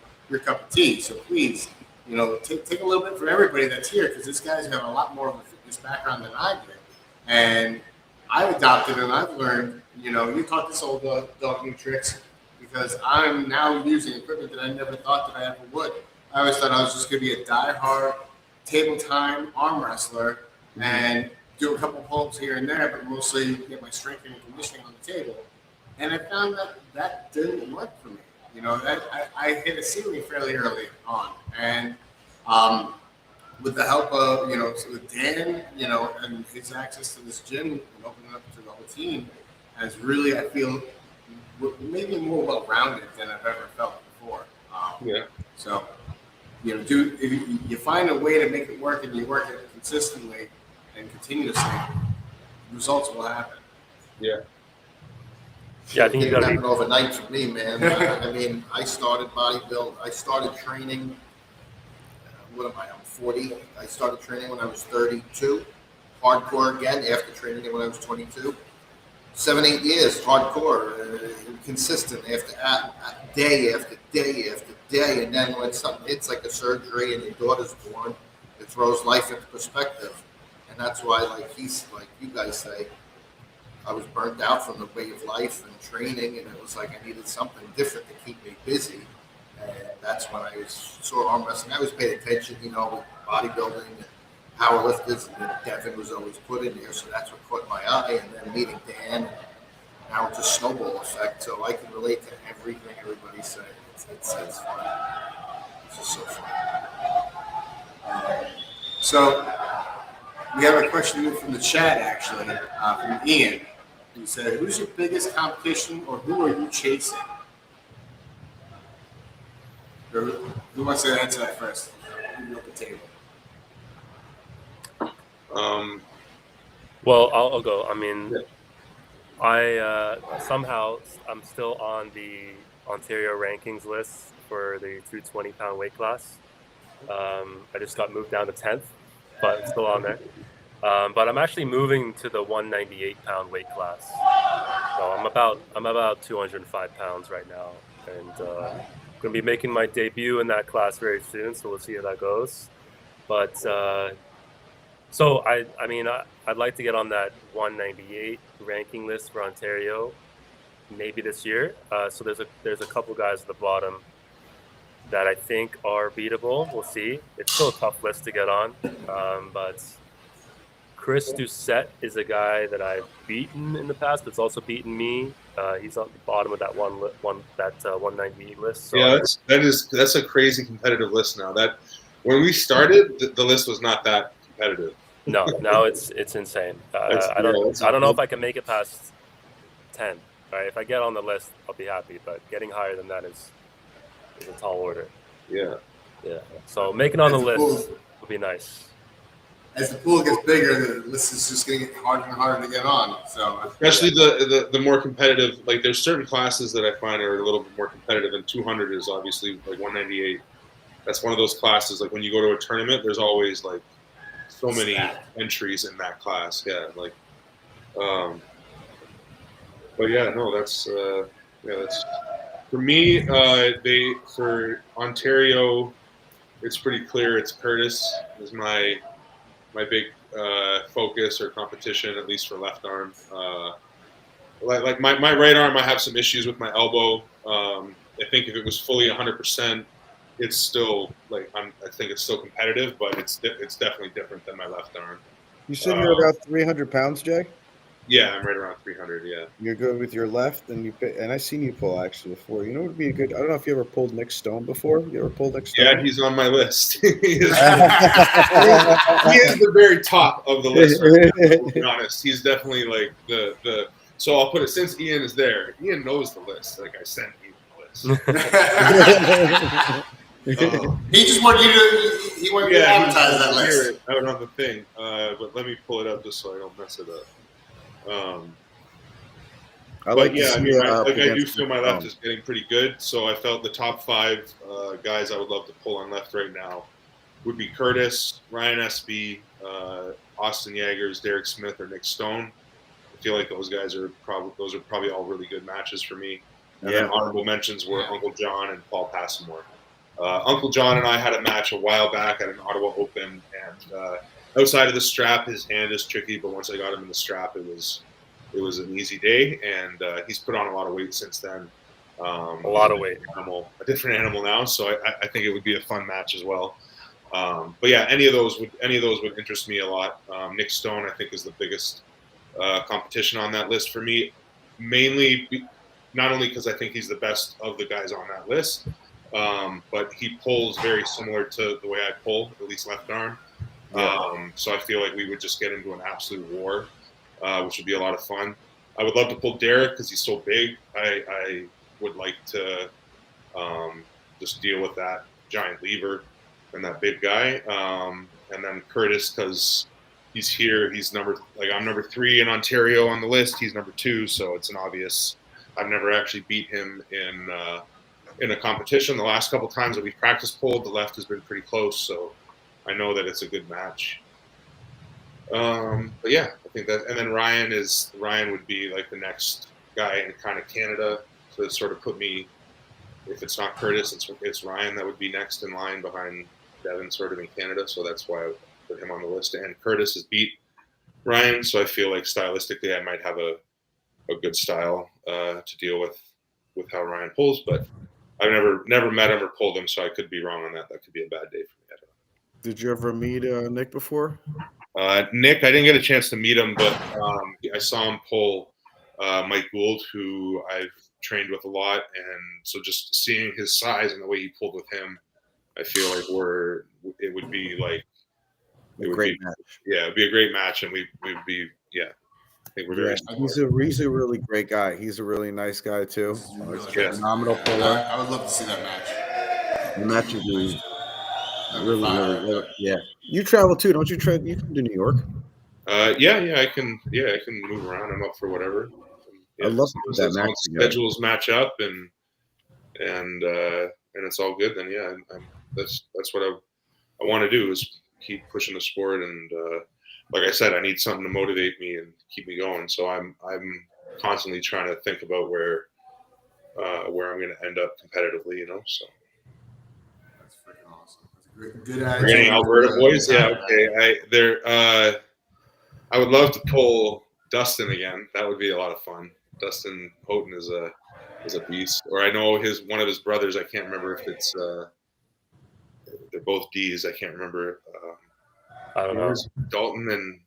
cup of tea. So please, take a little bit from everybody that's here, because these guys have a lot more of a fitness background than I did. And I've adopted and I've learned, you taught this old dog new tricks, because I'm now using equipment that I never thought that I ever would. I always thought I was just going to be a diehard table time arm wrestler and do a couple pulls here and there, but mostly get my strength and conditioning on the table. And I found that that didn't work for me. You know, I hit a ceiling fairly early on. And with the help of, with Dan, and his access to this gym and opening up to the whole team has really, I feel, maybe more well-rounded than I've ever felt before. Yeah. So, if you find a way to make it work and you work it consistently and continuously, results will happen. Yeah. Yeah, I think you It got to happened be. overnight for me, man. I mean, I started bodybuilding. I started training. What am I? I'm 40. I started training when I was 32. Hardcore again after training when I was 22. 7-8 years, hardcore, consistent day after day after day. And then when something hits like a surgery and your daughter's born, it throws life into perspective. And that's why, like you guys say, I was burnt out from the way of life and training, and it was like I needed something different to keep me busy. And that's when I saw arm wrestling. I always paid attention, with bodybuilding and powerlifters, and then Devin was always put in there, so that's what caught my eye. And then meeting Dan, and now it's a snowball effect. So I can relate to everything everybody's saying. It's fun. It's just so fun. So we have a question from the chat, actually, from Ian. He said, "Who's your biggest competition, or who are you chasing?" Or who wants to answer that first? You at the table. Well, I'll go. I mean, I somehow I'm still on the Ontario rankings list for the 220-pound weight class. I just got moved down to 10th, but I'm still on there. But I'm actually moving to the 198-pound weight class. So I'm about 205 pounds right now, and going to be making my debut in that class very soon. So we'll see how that goes. But so I mean I'd like to get on that 198 ranking list for Ontario, maybe this year. So there's a couple guys at the bottom that I think are beatable. We'll see. It's still a tough list to get on, but Chris Doucette is a guy that I've beaten in the past, but it's also beaten me. He's on the bottom of that 198 list. So Yeah, that's a crazy competitive list now. That when we started, the list was not that competitive. No, now it's insane. I don't know if I can make it past 10. Right, if I get on the list, I'll be happy. But getting higher than that is a tall order. Yeah. So making on the list would be nice. As the pool gets bigger, the list is just going to get harder and harder to get on. So Especially the more competitive, like there's certain classes that I find are a little bit more competitive, and 200 is obviously like 198. That's one of those classes. Like when you go to a tournament, there's always like so many entries in that class. Yeah, like, but yeah, no, that's for me. For Ontario, it's pretty clear. It's Curtis is my big focus or competition, at least for left arm. Like my right arm, I have some issues with my elbow. I think if it was fully 100%, it's still like I think it's still competitive, but it's definitely different than my left arm. You said you're about 300 pounds, Jay? Yeah, I'm right around 300. Yeah. You're good with your left, and I've seen you pull actually before. You know what would be a good? I don't know if you ever pulled Nick Stone before. You ever pulled Nick Stone? Yeah, he's on my list. he is the very top of the list. Right now, to be honest, he's definitely like the. So I'll put it, since Ian is there. Ian knows the list. Like I sent Ian the list. he just wanted you to. He wanted you to advertise that list. Out on the thing, but let me pull it up just so I don't mess it up. I do feel my left is getting pretty good. So I felt the top 5 guys I would love to pull on left right now would be Curtis, Ryan Espy, Austin Yeagers, Derek Smith, or Nick Stone. I feel like those guys are probably all really good matches for me. And then honorable mentions were Uncle John and Paul Passamore. Uncle John and I had a match a while back at an Ottawa Open, and outside of the strap, his hand is tricky. But once I got him in the strap, it was an easy day, and he's put on a lot of weight since then. A lot of weight. A different animal now. So I think it would be a fun match as well. But yeah, any of those would interest me a lot. Nick Stone, I think, is the biggest competition on that list for me. Mainly, not only because I think he's the best of the guys on that list, but he pulls very similar to the way I pull, at least left arm. So I feel like we would just get into an absolute war, which would be a lot of fun. I would love to pull Derek because he's so big. I would like to just deal with that giant lever and that big guy. And then Curtis because he's here. I'm number 3 in Ontario on the list. He's number 2, so it's an obvious. I've never actually beat him in a competition. The last couple times that we've practice pulled, the left has been pretty close, so I know that it's a good match. But yeah, I think that, and then Ryan would be like the next guy in kind of Canada to sort of put me, if it's not Curtis, it's Ryan that would be next in line behind Devin sort of in Canada. So that's why I put him on the list. And Curtis has beat Ryan. So I feel like stylistically I might have a good style to deal with how Ryan pulls, but I've never met him or pulled him. So I could be wrong on that. That could be a bad day for me. I don't know. Did you ever meet Nick before? Nick, I didn't get a chance to meet him, but I saw him pull Mike Gould, who I've trained with a lot, and so just seeing his size and the way he pulled with him, I feel like it would be a great match. Yeah, it'd be a great match, and we would be I think we're very. He's a really great guy. He's a really nice guy too. He's a phenomenal puller. I would love to see that match. The match would be really. Yeah. You travel too, don't you? You come to New York. Yeah, I can move around. I'm up for whatever. I love that match. Schedules match up, and it's all good. Then that's what I want to do is keep pushing the sport, and like I said, I need something to motivate me and keep me going. So I'm constantly trying to think about where I'm going to end up competitively. So. That's freaking awesome. That's a good attitude. We're getting Alberta boys. Yeah, okay. I would love to pull Dustin again. That would be a lot of fun. Dustin Houghton is a beast. Or I know one of his brothers. I can't remember if it's they're both D's. I can't remember. I don't know. Dalton and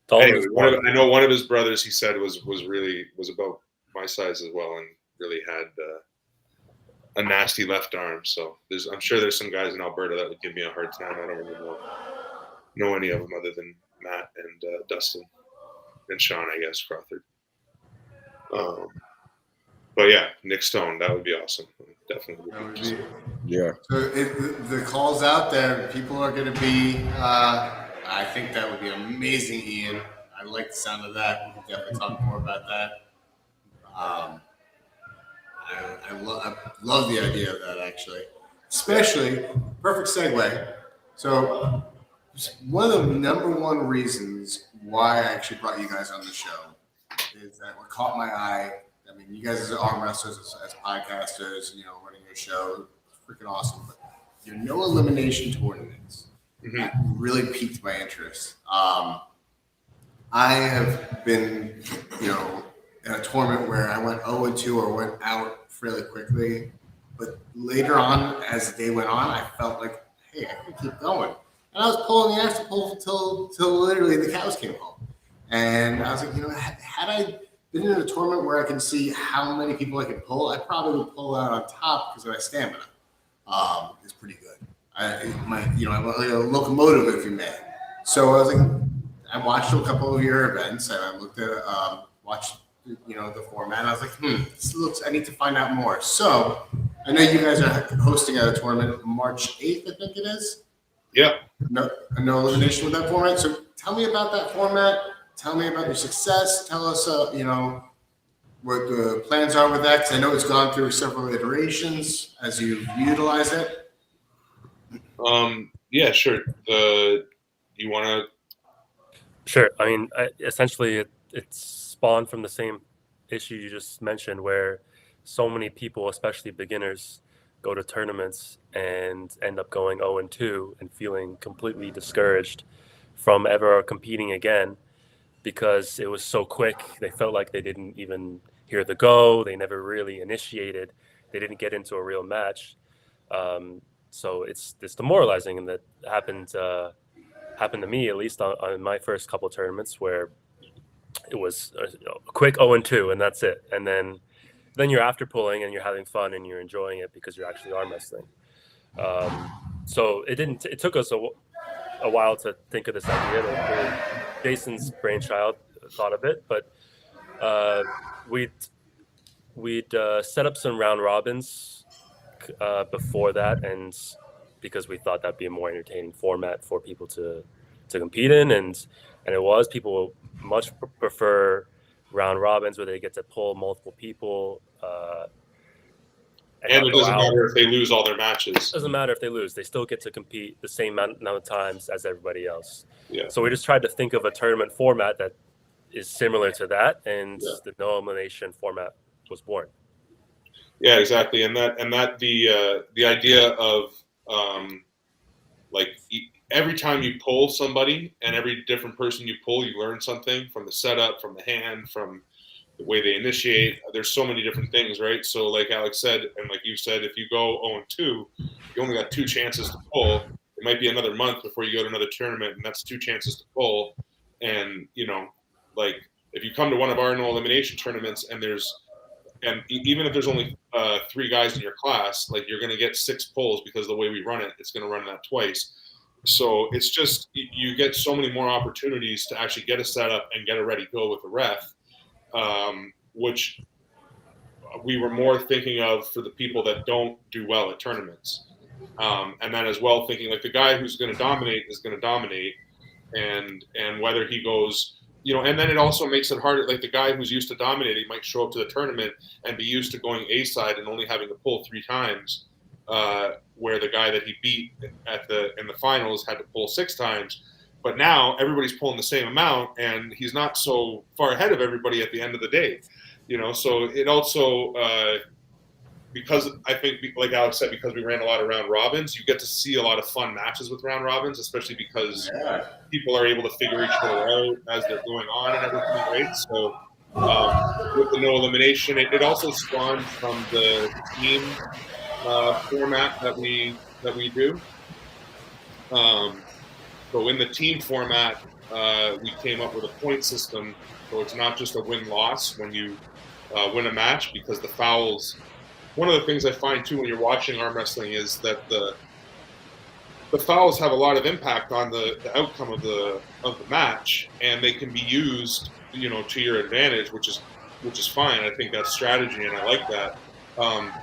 Dalton. anyway, I know one of his brothers. He said was about my size as well, and really had a nasty left arm. So I'm sure there's some guys in Alberta that would give me a hard time. I don't really know any of them other than Matt and Dustin and Sean, I guess, Crawford. But yeah, Nick Stone, that would be awesome. Definitely. Yeah. So the calls out there, people are going to be. I think that would be amazing, Ian. I like the sound of that. We can definitely talk more about that. I love the idea of that, actually. Especially, perfect segue. So, one of the number one reasons why I actually brought you guys on the show is that what caught my eye. I mean, you guys as arm wrestlers, as podcasters, running your show, it's freaking awesome. But your no elimination tournaments that really piqued my interest. I have been, in a tournament where I went 0-2 or went out fairly quickly, but later on, as the day went on, I felt like, hey, I can keep going. And I was pulling the ass to pull till literally the cows came home. And I was like, had I been in a tournament where I can see how many people I could pull, I probably would pull out on top because of my stamina. It's pretty good. I'm like a locomotive, if you may. So I was like, I watched a couple of your events and I looked at, watched, the format. And I was like, I need to find out more. So I know you guys are hosting a tournament March 8th, I think it is. Yeah. No elimination with that format. So tell me about that format. Tell me about your success. Tell us, what the plans are with that. Because I know it's gone through several iterations as you've utilized it. Yeah, sure. You want to? Sure. I mean, essentially, it's spawned from the same issue you just mentioned, where so many people, especially beginners, go to tournaments and end up going 0-2 and feeling completely discouraged from ever competing again because it was so quick. They felt like they didn't even hear the go. They never really initiated. They didn't get into a real match. So it's demoralizing, and that happened to me, at least on my first couple of tournaments, where it was a quick 0-2 and that's it. And then then you're after pulling and you're having fun and you're enjoying it because you're actually arm wrestling. So it took us a while to think of this idea. Jason's brainchild thought of it, but we'd set up some round robins before that, and because we thought that'd be a more entertaining format for people to compete in, and it was. People much prefer round robins where they get to pull multiple people. And it doesn't matter if they lose all their matches. It doesn't matter if they lose. They still get to compete the same amount of times as everybody else. Yeah. So we just tried to think of a tournament format that is similar to that, and the no elimination format was born. Yeah, exactly. And the idea of like every time you pull somebody and every different person you pull, you learn something from the setup, from the hand, from the way they initiate. There's so many different things, right? So like Alex said, and like you said, if you go 0-2, you only got 2 chances to pull. It might be another month before you go to another tournament, and that's 2 chances to pull. And, like if you come to one of our no elimination tournaments and even if there's only 3 guys in your class, like you're going to get 6 pulls because the way we run it, it's going to run that twice. So it's just, you get so many more opportunities to actually get a setup and get a ready go with the ref. Which we were more thinking of for the people that don't do well at tournaments. And then as well thinking like the guy who's going to dominate is going to dominate, and whether he goes, and then it also makes it harder. Like the guy who's used to dominating might show up to the tournament and be used to going A side and only having to pull 3 times, where the guy that he beat in the finals had to pull 6 times. But now everybody's pulling the same amount, and he's not so far ahead of everybody at the end of the day. So it also, because I think, like Alex said, because we ran a lot of round robins, you get to see a lot of fun matches with round robins, especially because people are able to figure each other out as they're going on and everything, right? So with the no elimination, it also spawned from the team format that we do. So in the team format, we came up with a point system, so it's not just a win-loss when you win a match, because the fouls. One of the things I find too when you're watching arm wrestling is that the fouls have a lot of impact on the outcome of the match, and they can be used, to your advantage, which is fine. I think that's strategy, and I like that.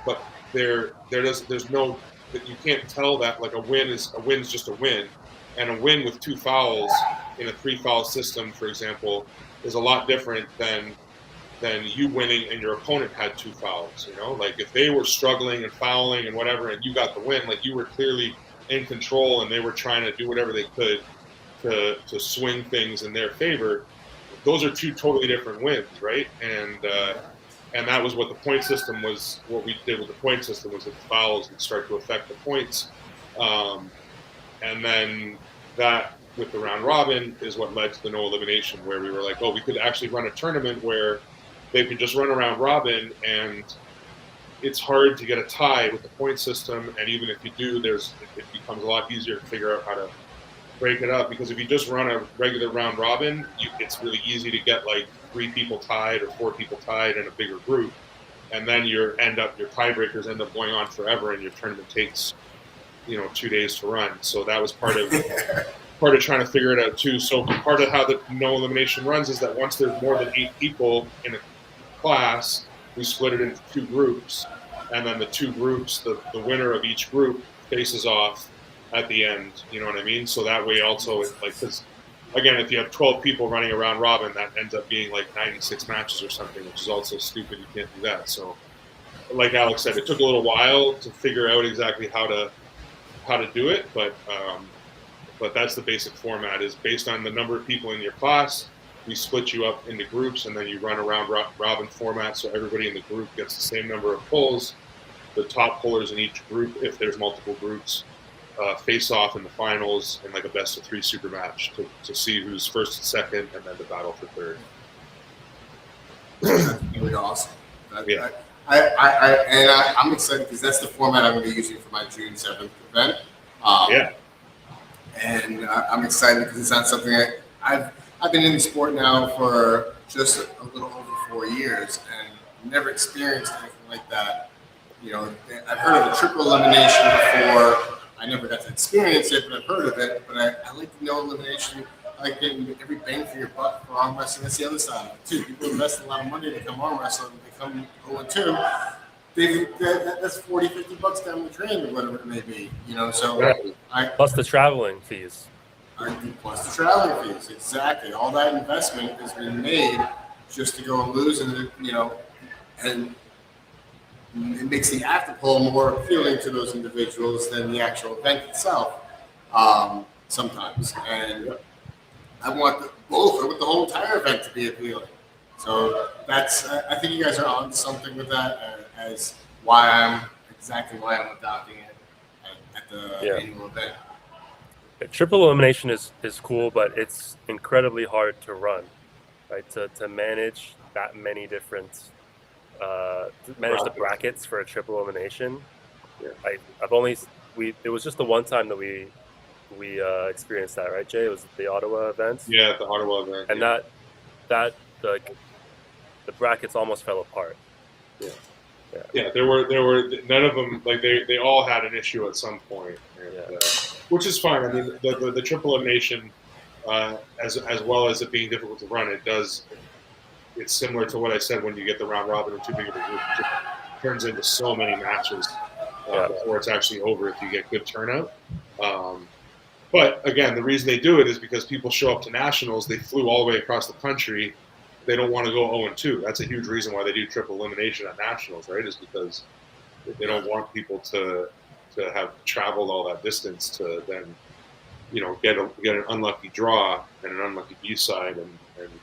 But there's no, you can't tell that like a win's just a win. And a win with 2 fouls in a 3-foul system, for example, is a lot different than you winning and your opponent had 2 fouls. Like if they were struggling and fouling and whatever, and you got the win, like you were clearly in control and they were trying to do whatever they could to swing things in their favor. Those are 2 totally different wins, right? And that was what the point system was. What we did with the point system was that the fouls would start to affect the points. And then that with the round robin is what led to the no elimination, where we were like, we could actually run a tournament where they could just run a round robin, and it's hard to get a tie with the point system. And even if you do, it becomes a lot easier to figure out how to break it up, because if you just run a regular round robin, it's really easy to get like 3 people tied or 4 people tied in a bigger group, and then your tiebreakers end up going on forever, and your tournament takes 2 days to run. So that was part of trying to figure it out too. So part of how the no elimination runs is that once there's more than 8 people in a class, we split it into 2 groups, and then the 2 groups, the winner of each group faces off at the end. You know what I mean? So that way also, because again, if you have 12 people running a round robin, that ends up being like 96 matches or something, which is also stupid. You can't do that. So like Alex said, it took a little while to figure out exactly how to do it, but that's the basic format. Is based on the number of people in your class. We split you up into groups, and then you run a round robin format, so everybody in the group gets the same number of pulls. The top pullers in each group, if there's multiple groups, face off in the finals in like a best of 3 super match to see who's first and second, and then the battle for third. That's really awesome. Yeah. I'm excited because that's the format I'm going to be using for my June 7th event. And I'm excited because it's not something I've been in the sport now for just a little over 4 years, and never experienced anything like that. You know, I've heard of a triple elimination before. I never got to experience it, but I've heard of it. But I like the no elimination. I like getting every bang for your buck for arm wrestling. That's the other side of it too. People invest a lot of money to become arm wrestling. Become 0-2. That's $40-$50 down the drain or whatever it may be. You know, so Plus the traveling fees. Plus the traveling fees, exactly. All that investment has been made just to go and lose, and you know, and it makes the after pull more appealing to those individuals than the actual event itself. Sometimes, and I want both. I want the whole entire event to be appealing. So that's. I think you guys are on something with that. As why I'm adopting it at the annual event. Triple elimination is cool, but it's incredibly hard to run, right? To manage that many different, to manage the brackets for a triple elimination. Yeah. It was just the one time that we experienced that, right, Jay? It was the Ottawa event. Yeah, the Ottawa event. And that the brackets almost fell apart. Yeah, there were none of them, like they all had an issue at some point, and, which is fine. I mean, the triple elimination, as well as it being difficult to run, it's similar to what I said when you get the round robin and too big of a group. It just turns into so many matches before it's actually over if you get good turnout. But again, the reason they do it is because people show up to nationals. They flew all the way across the country. They don't want to go 0-2. That's a huge reason why they do triple elimination at nationals, right? Is because they don't want people to have traveled all that distance to then, you know, get an unlucky draw and an unlucky B side and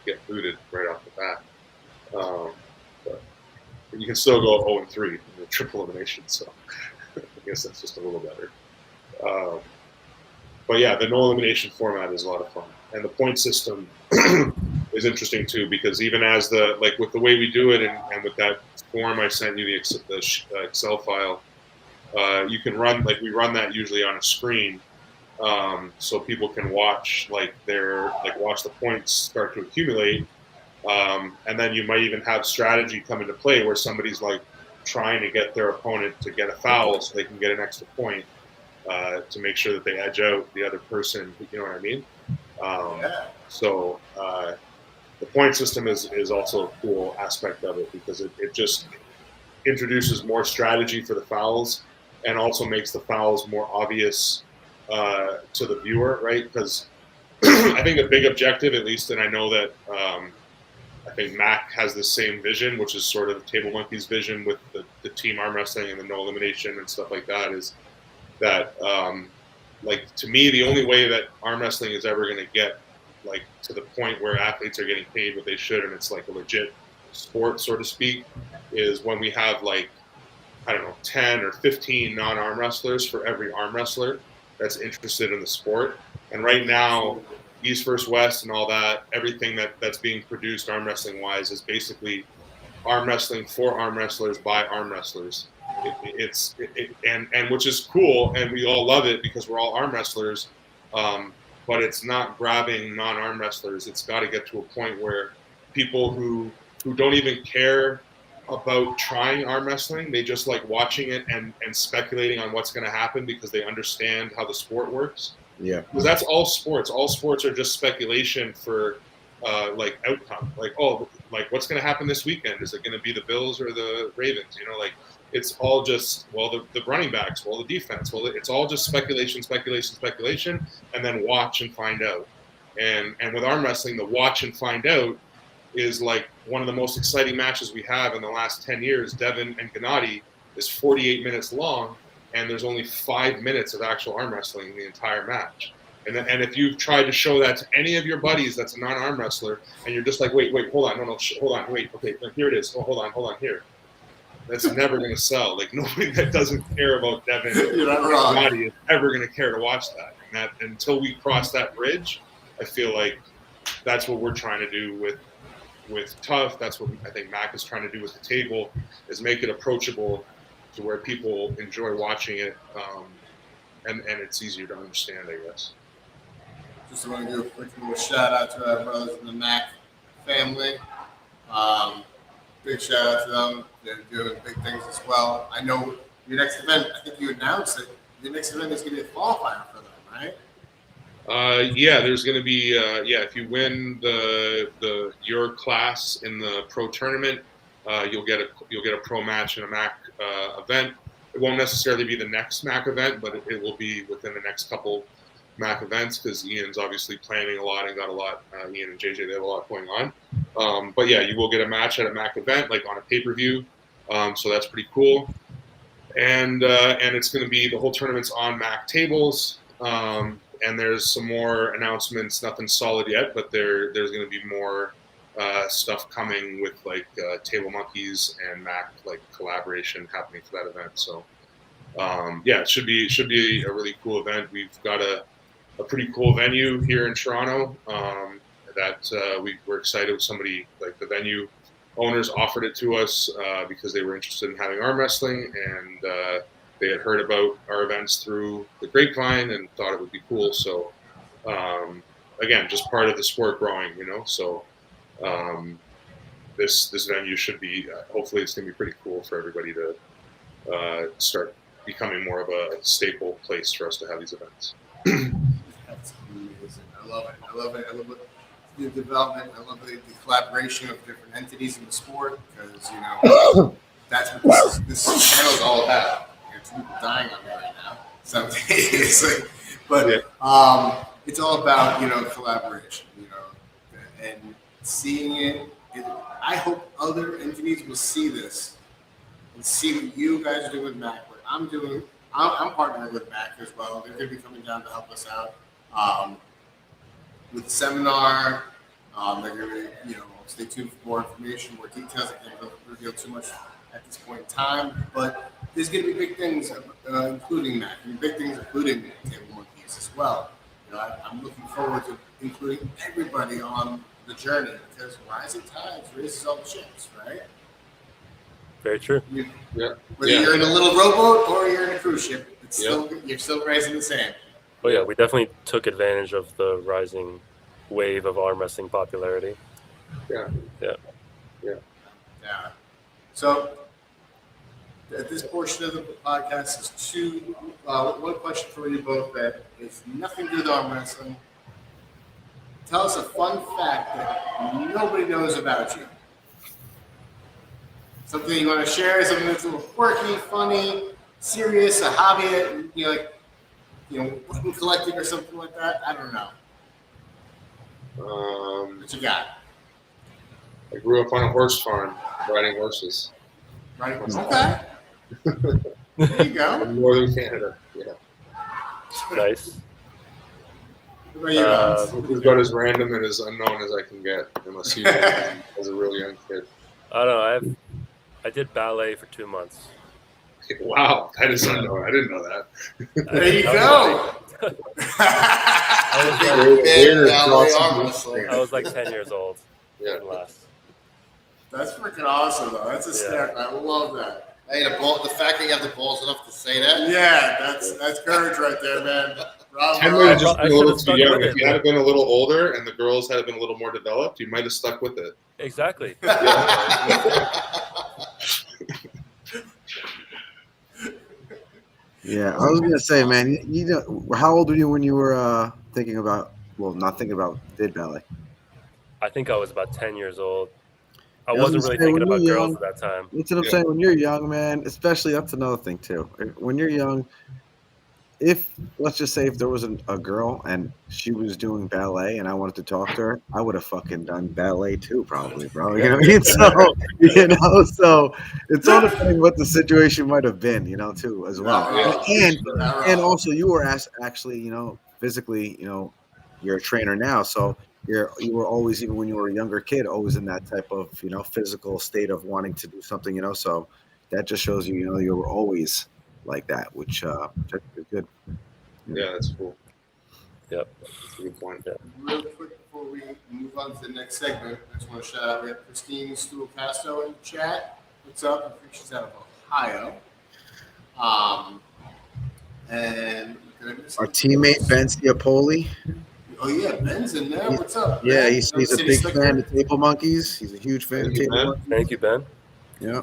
get booted right off the bat. But you can still go 0-3 in the triple elimination, so I guess that's just a little better. But yeah, the no elimination format is a lot of fun, and the point system is interesting too, because even as with the way we do it and with that form I sent you, the Excel file, you can run, we run that usually on a screen, so people can watch watch the points start to accumulate, and then you might even have strategy come into play where somebody's trying to get their opponent to get a foul so they can get an extra point, to make sure that they edge out the other person. You know what I mean? So the point system is also a cool aspect of it, because it just introduces more strategy for the fouls and also makes the fouls more obvious to the viewer, right? Because I think a big objective, at least, and I know that I think Mac has the same vision, which is sort of Table Monkey's vision with the team arm wrestling and the no elimination and stuff like that, is that to me, the only way that arm wrestling is ever going to get to the point where athletes are getting paid what they should, and it's a legit sport, so to speak, is when we have 10 or 15 non-arm wrestlers for every arm wrestler that's interested in the sport. And right now, East versus West and all that, everything that's being produced arm wrestling wise is basically arm wrestling for arm wrestlers by arm wrestlers. And which is cool, and we all love it because we're all arm wrestlers. But it's not grabbing non-arm wrestlers. It's got to get to a point where people who don't even care about trying arm wrestling, they just like watching it and speculating on what's going to happen because they understand how the sport works. Yeah. Because that's all sports. All sports are just speculation for outcome. What's going to happen this weekend? Is it going to be the Bills or the Ravens? It's all just, the running backs, the defense. It's all just speculation, and then watch and find out. And with arm wrestling, the watch and find out is one of the most exciting matches we have in the last 10 years. Devin and Gennady is 48 minutes long, and there's only 5 minutes of actual arm wrestling in the entire match. And if you've tried to show that to any of your buddies that's a non-arm wrestler, and you're just wait, hold on, hold on, wait, okay, here it is. Oh, hold on, here. That's never going to sell. Nobody that doesn't care about Devin Gennady is ever going to care to watch that. And that until we cross that bridge, I feel like that's what we're trying to do with Tough. That's what I think Mac is trying to do with the table, is make it approachable to where people enjoy watching it, and it's easier to understand, I guess. Just want to do a quick little shout out to our brothers in the Mac family. big shout out to them. They're doing big things as well. I know your next event, I think you announced that your next event is going to be a qualifier for them, right? Yeah, there's going to be if you win the your class in the pro tournament, you'll get a pro match in a MAC event. It won't necessarily be the next MAC event, but it will be within the next couple MAC events because Ian's obviously planning a lot and got a lot. Ian and JJ, they have a lot going on. But yeah, you will get a match at a MAC event, like on a pay-per-view. So that's pretty cool. And it's going to be the whole tournament's on MAC tables. And there's some more announcements. Nothing solid yet, but there's going to be more stuff coming with like Table Monkeys and Mac like collaboration happening for that event. So it should be a really cool event. We've got a pretty cool venue here in Toronto that we're excited. Somebody like the venue owners offered it to us because they were interested in having arm wrestling and. They had heard about our events through the grapevine and thought it would be cool. So, again, just part of the sport growing, So, this venue should be. Hopefully, it's going to be pretty cool for everybody to start becoming more of a staple place for us to have these events. That's amazing. I love it. I love the development. I love the collaboration of different entities in the sport because that's what this channel is all about. People dying on me right now. Simultaneously, but it's all about collaboration, and seeing it. I hope other entities will see this and see what you guys are doing with Mac. What I'm doing, I'm partnering with Mac as well. They're going to be coming down to help us out with the seminar. They're going to, stay tuned for more information, more details. I can't reveal too much at this point in time, but there's going to be big things, including Mac, and big things including Table Monkeys as well. I'm looking forward to including everybody on the journey because rising tides raises all the ships, right? Very true. Whether you're in a little rowboat or you're in a cruise ship, you're still raising the sand. Oh yeah, we definitely took advantage of the rising wave of arm wrestling popularity. Yeah. So at this portion of the podcast is one question for you both that is nothing to do with arm wrestling. Tell us a fun fact that nobody knows about you. Something you want to share, something that's a little quirky, funny, serious, a hobby, weapon collecting or something like that. I don't know. What you got? I grew up on a horse farm, riding horses. Right. Okay. There you go. In northern Canada. Yeah. Nice. What about you, It's about as random and as unknown as I can get, unless you as a real young kid. I don't know. I did ballet for 2 months. Wow, that is unknown. I didn't know that. There you go. I was like 10 years old. Yeah. Last. That's freaking awesome, though. That's a step. I love that. Hey, the fact that you have the balls enough to say that. Yeah, that's courage right there, man. Rob, 10 might have just I been a little should've too young. stuck with If it. you had been a little older and the girls had been a little more developed, you might have stuck with it. Exactly. Yeah, I was gonna say, man, how old were you when you were thinking about? Well, not thinking about did ballet. I think I was about 10 years old. I Yeah, I was wasn't gonna really say, thinking when about you're girls young- at that time. That's what I'm Yeah. saying. When you're young, man, especially that's another thing too. When you're young, let's just say if there was a girl and she was doing ballet and I wanted to talk to her, I would have fucking done ballet too, probably, bro. You know what I mean? So, so it's all depending what the situation might have been, too, as well. And also you were actually, physically, you're a trainer now, so you were always, even when you were a younger kid, always in that type of, physical state of wanting to do something, so that just shows you, you were always like that, which is good. Yeah, that's cool. Yep. That's a good point. Yeah. Real quick before we move on to the next segment, I just want to shout out, we have Christine Stuhl-Casto in the chat. What's up? I think she's out of Ohio. And Our teammate Ben Ciapoli. Oh yeah, Ben's in there. What's up? Yeah, Ben? he's From a City big Slicker? fan of Table Monkeys. He's a huge fan of Thank you, Table man. Monkeys. Thank you, Ben. Yeah.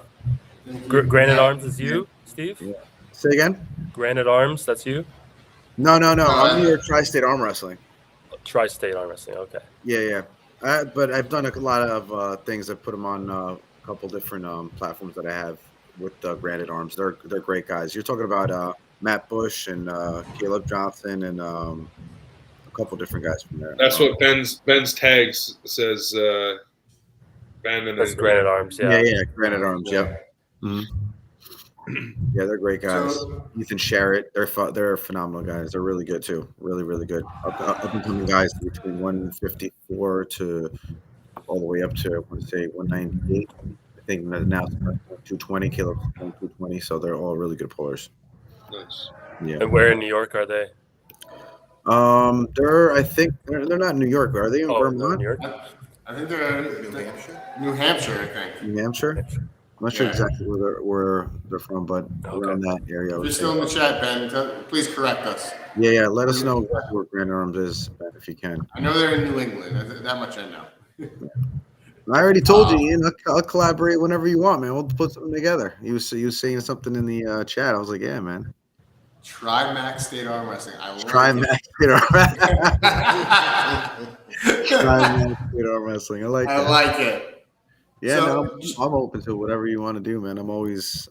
Thank you. Granite Yeah. Arms is you, Steve? Yeah. Say again? Granite Arms, that's you? No. I'm Uh, New York Tri-State Arm Wrestling. Tri-State Arm Wrestling, okay. Yeah. But I've done a lot of things. I put them on a couple different platforms that I have with Granite Arms. They're great guys. You're talking about Matt Bush and Caleb Johnson and a couple different guys from there. That's what Ben's tags says. Ben and That's then Granite Arms, yeah. Yeah, Granite Arms. Yep. Mhm. Yeah, they're great guys. So- Ethan Sherritt, they're phenomenal guys. They're really good too. Really good. Up and coming guys between 154 to all the way up to I want to say 198. I think now it's 220. Caleb's 220, so they're all really good pullers. Nice. Yeah. And where in New York are they? I think they're not in New York. Are they in Oh, they're in Vermont? New York? I think they're New Hampshire. New Hampshire, I think. New Hampshire? I'm not sure Yeah. exactly where they're from, but around that area. I If would you're say. still in the chat, Ben, please correct us. Yeah. Let us know exactly where Grand Arms is, Ben, if you can. I know they're in New England. That much I know. I already told you, Ian. I'll collaborate whenever you want, man. We'll put something together. You was saying something in the chat. I was like, yeah, man. Try Max State Arm Wrestling. I love Try it. Max State Arm Try Max State Arm Wrestling. I like I that. like it. Yeah, So- no, I'm open to whatever you want to do, man. I'm always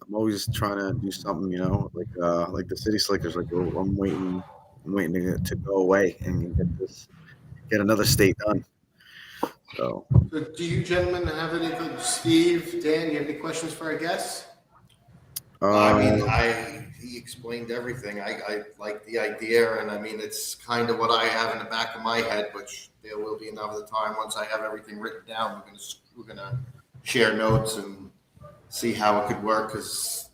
trying to do something, like the City Slickers. Like I'm waiting to go away and get another state done. So. So do you gentlemen have any? Steve, Dan, you have any questions for our guests? I mean, he explained everything. I like the idea, and I mean, it's kind of what I have in the back of my head. But there will be another time once I have everything written down. We're gonna share notes and see how it could work, because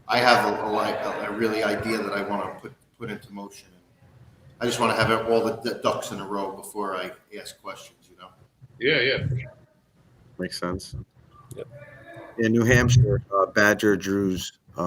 I have a really idea that I want to put into motion. I just want to have all the ducks in a row before I ask questions. Yeah. Makes sense. Yep. In New Hampshire, Badger Drew's a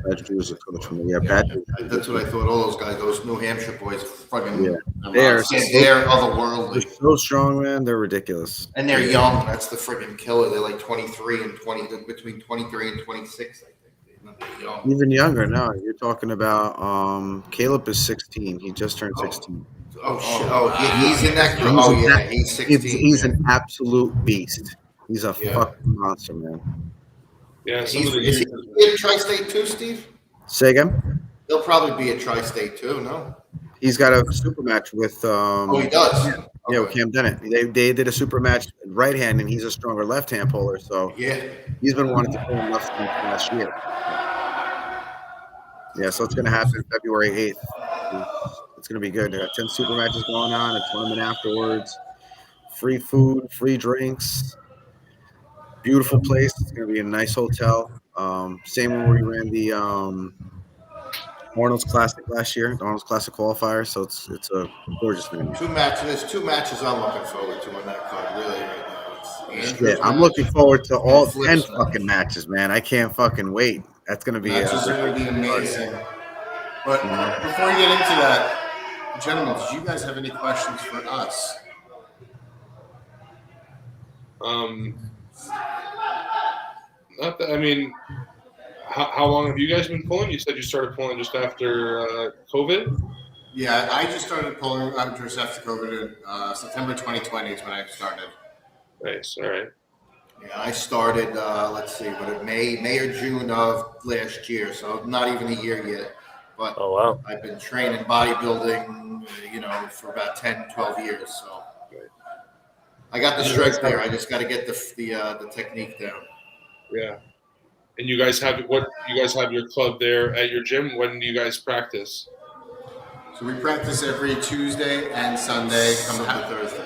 coach from there. Yeah, Badger. That's what I thought. All those guys, those New Hampshire boys, fucking Yeah. they're They're otherworldly. so strong, man. They're ridiculous. And they're young. That's the friggin' killer. They're like 23 and 20, between 23 and 26, I think. They're young. Even younger now. You're talking about Caleb is 16. He just turned 16. Oh shit! Oh, he's in that group. Oh yeah, he's 16. He's an absolute beast. He's a Yeah. fucking monster, man. Yeah. Some of the Is he in Tri-State too, Steve? Say again? He'll probably be at Tri-State too. No. He's got a super match with Oh, he does. yeah, with Cam Dennett. They did a super match right hand, and he's a stronger left hand puller. So Yeah. he's been wanting to pull him left since last year. Yeah, so it's going to happen February 8th. It's going to be good. They got 10 super matches going on, a tournament afterwards, free food, free drinks, beautiful place. It's going to be a nice hotel. Same where we ran the Arnold's Classic last year, the Arnold's Classic qualifier. So it's a gorgeous venue. There's two matches I'm looking forward to on that card. Really, right now. It's Andrew's Yeah, I'm match. looking forward to all And 10 Flip's fucking matches, man. I can't fucking wait. That's going to be That's just going to be amazing. But before we get into that, gentlemen, did you guys have any questions for us? Not that. I mean, how long have you guys been pulling? You said you started pulling just after COVID. Yeah, I just started pulling just after COVID. September 2020 is when I started. Nice. All right. Yeah, I started. Let's see, May or June of last year, so not even a year yet. But Oh, wow. I've been training bodybuilding, for about 10, 12 years. So I got the strength there. I just got to get the technique down. Yeah. And you guys have your club there at your gym. When do you guys practice? So we practice every Tuesday and Sunday. Thursday.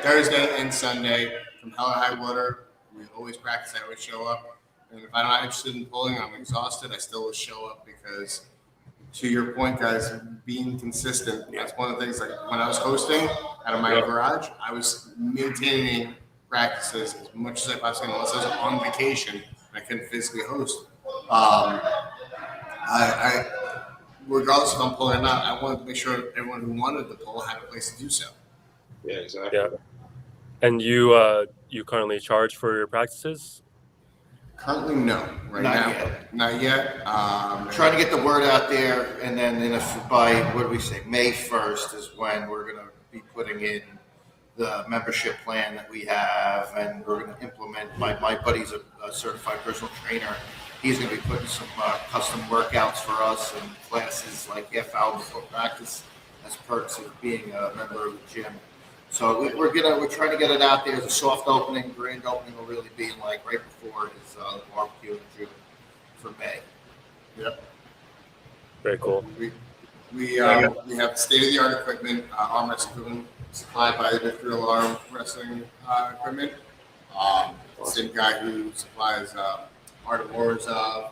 Thursday and Sunday from hell or high water. We always practice. I always show up. And if I'm not interested in pulling, I'm exhausted, I still will show up because, to your point, guys, being consistent, that's one of the things. Like when I was hosting out of my garage, I was maintaining practices as much as I possibly can, unless I was on vacation and I couldn't physically host. regardless if I'm pulling or not, I wanted to make sure everyone who wanted to pull had a place to do so. Yeah, exactly. Yeah. And you currently charge for your practices? Currently, no. Right Not now, yet. not yet. Trying to get the word out there, and then by what do we say, May 1st is when we're going to be putting in the membership plan that we have, and we're going to implement. My buddy's a certified personal trainer. He's going to be putting some custom workouts for us and classes like half hour before practice as perks of being a member of the gym. So we're trying to get it out there as a soft opening. Grand opening will really be like right before his barbecue in June for May. Yep. Very cool. We have state of the art equipment, arm wrestling equipment supplied by the Drill Arm Wrestling Equipment. Same guy who supplies Art of Warzov,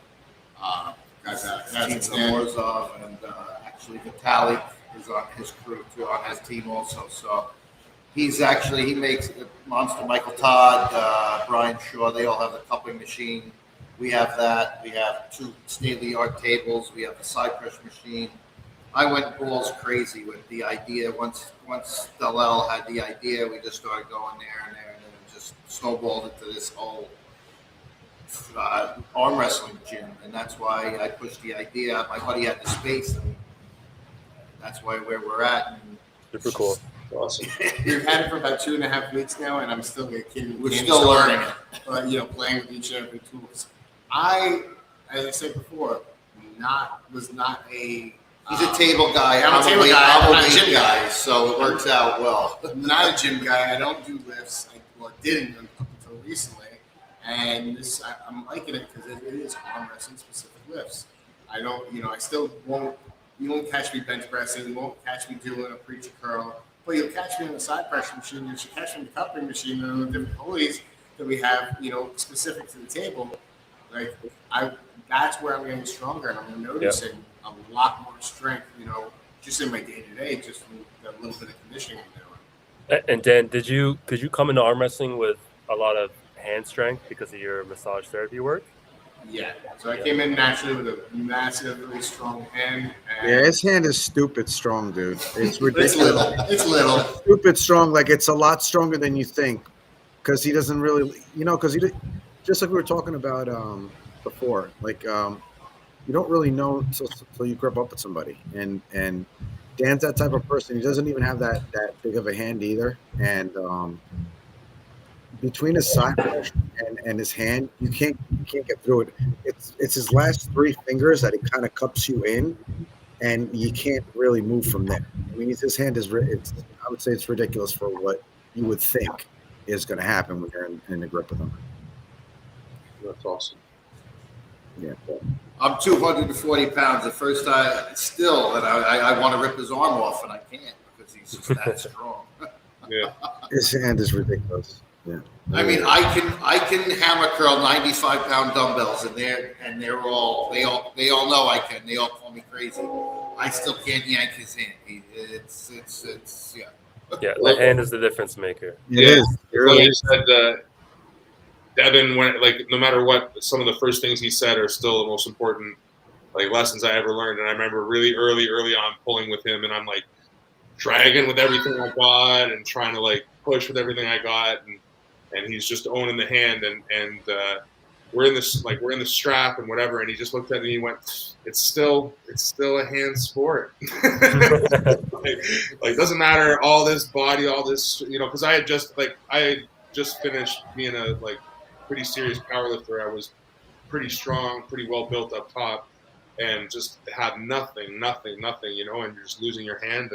guys at Warzov, and actually Vitalik is on his crew too, on his team also. So he makes Monster. Michael Todd, Brian Shaw, they all have the cupping machine. We have that. We have 2 state-of-the-art tables. We have the side press machine. I went balls crazy with the idea. Once Dalel had the idea, we just started going there, and then it just snowballed into this whole arm wrestling gym, and that's why I pushed the idea. My buddy had the space, and that's why where we're at. And Super cool. Awesome. We've had it for about 2.5 weeks now, and I'm still getting. We're still learning it. Playing with each and every tools. As I said before, was not a. He's a table guy. I'm a table guy. I'm not a a gym guy, so it works out well. I'm not a gym guy. I don't do lifts. I didn't until recently, and I'm liking it because it is arm wrestling specific lifts. I don't, I still won't. You won't catch me bench pressing. You won't catch me doing a preacher curl. But you'll catch me on the side pressure machine. You should catch me on the cupping machine and on the different pulleys that we have, specific to the table. That's where I'm getting stronger, and I'm noticing a lot more strength, just in my day-to-day, just from the little bit of conditioning I'm doing. And Dan, could you come into arm wrestling with a lot of hand strength because of your massage therapy work? Yeah. So I came in naturally with a massively strong hand. And Yeah, his hand is stupid strong, dude. It's ridiculous. It's little. Stupid strong. Like, it's a lot stronger than you think, because he doesn't really, just like we were talking about before, like you don't really know until you grip up with somebody, and Dan's that type of person. He doesn't even have that big of a hand either, and between his side push and his hand, you can't get through it. It's his last 3 fingers that he kind of cups you in, and you can't really move from there. I mean, his hand is I would say it's ridiculous for what you would think is going to happen when you're in the grip with him. That's awesome. Yeah. I'm 240 pounds. At first, I want to rip his arm off, and I can't because he's just that strong. Yeah. His hand is ridiculous. Yeah. I mean, I can hammer curl 95-pound dumbbells, and they all know I can. They all call me crazy. I still can't yank his hand. It's yeah. Yeah, the hand is the difference maker. It is. It really He is. said Devin, no matter what, some of the first things he said are still the most important lessons I ever learned. And I remember really early on pulling with him, and I'm dragging with everything I got and trying to push with everything I got, and he's just owning the hand, and we're in the strap and whatever, and he just looked at me and he went, it's still a hand sport. Doesn't matter all this body, all this, because I had just finished being a pretty serious powerlifter. I was pretty strong, pretty well built up top, and just had nothing, and you're just losing your hand,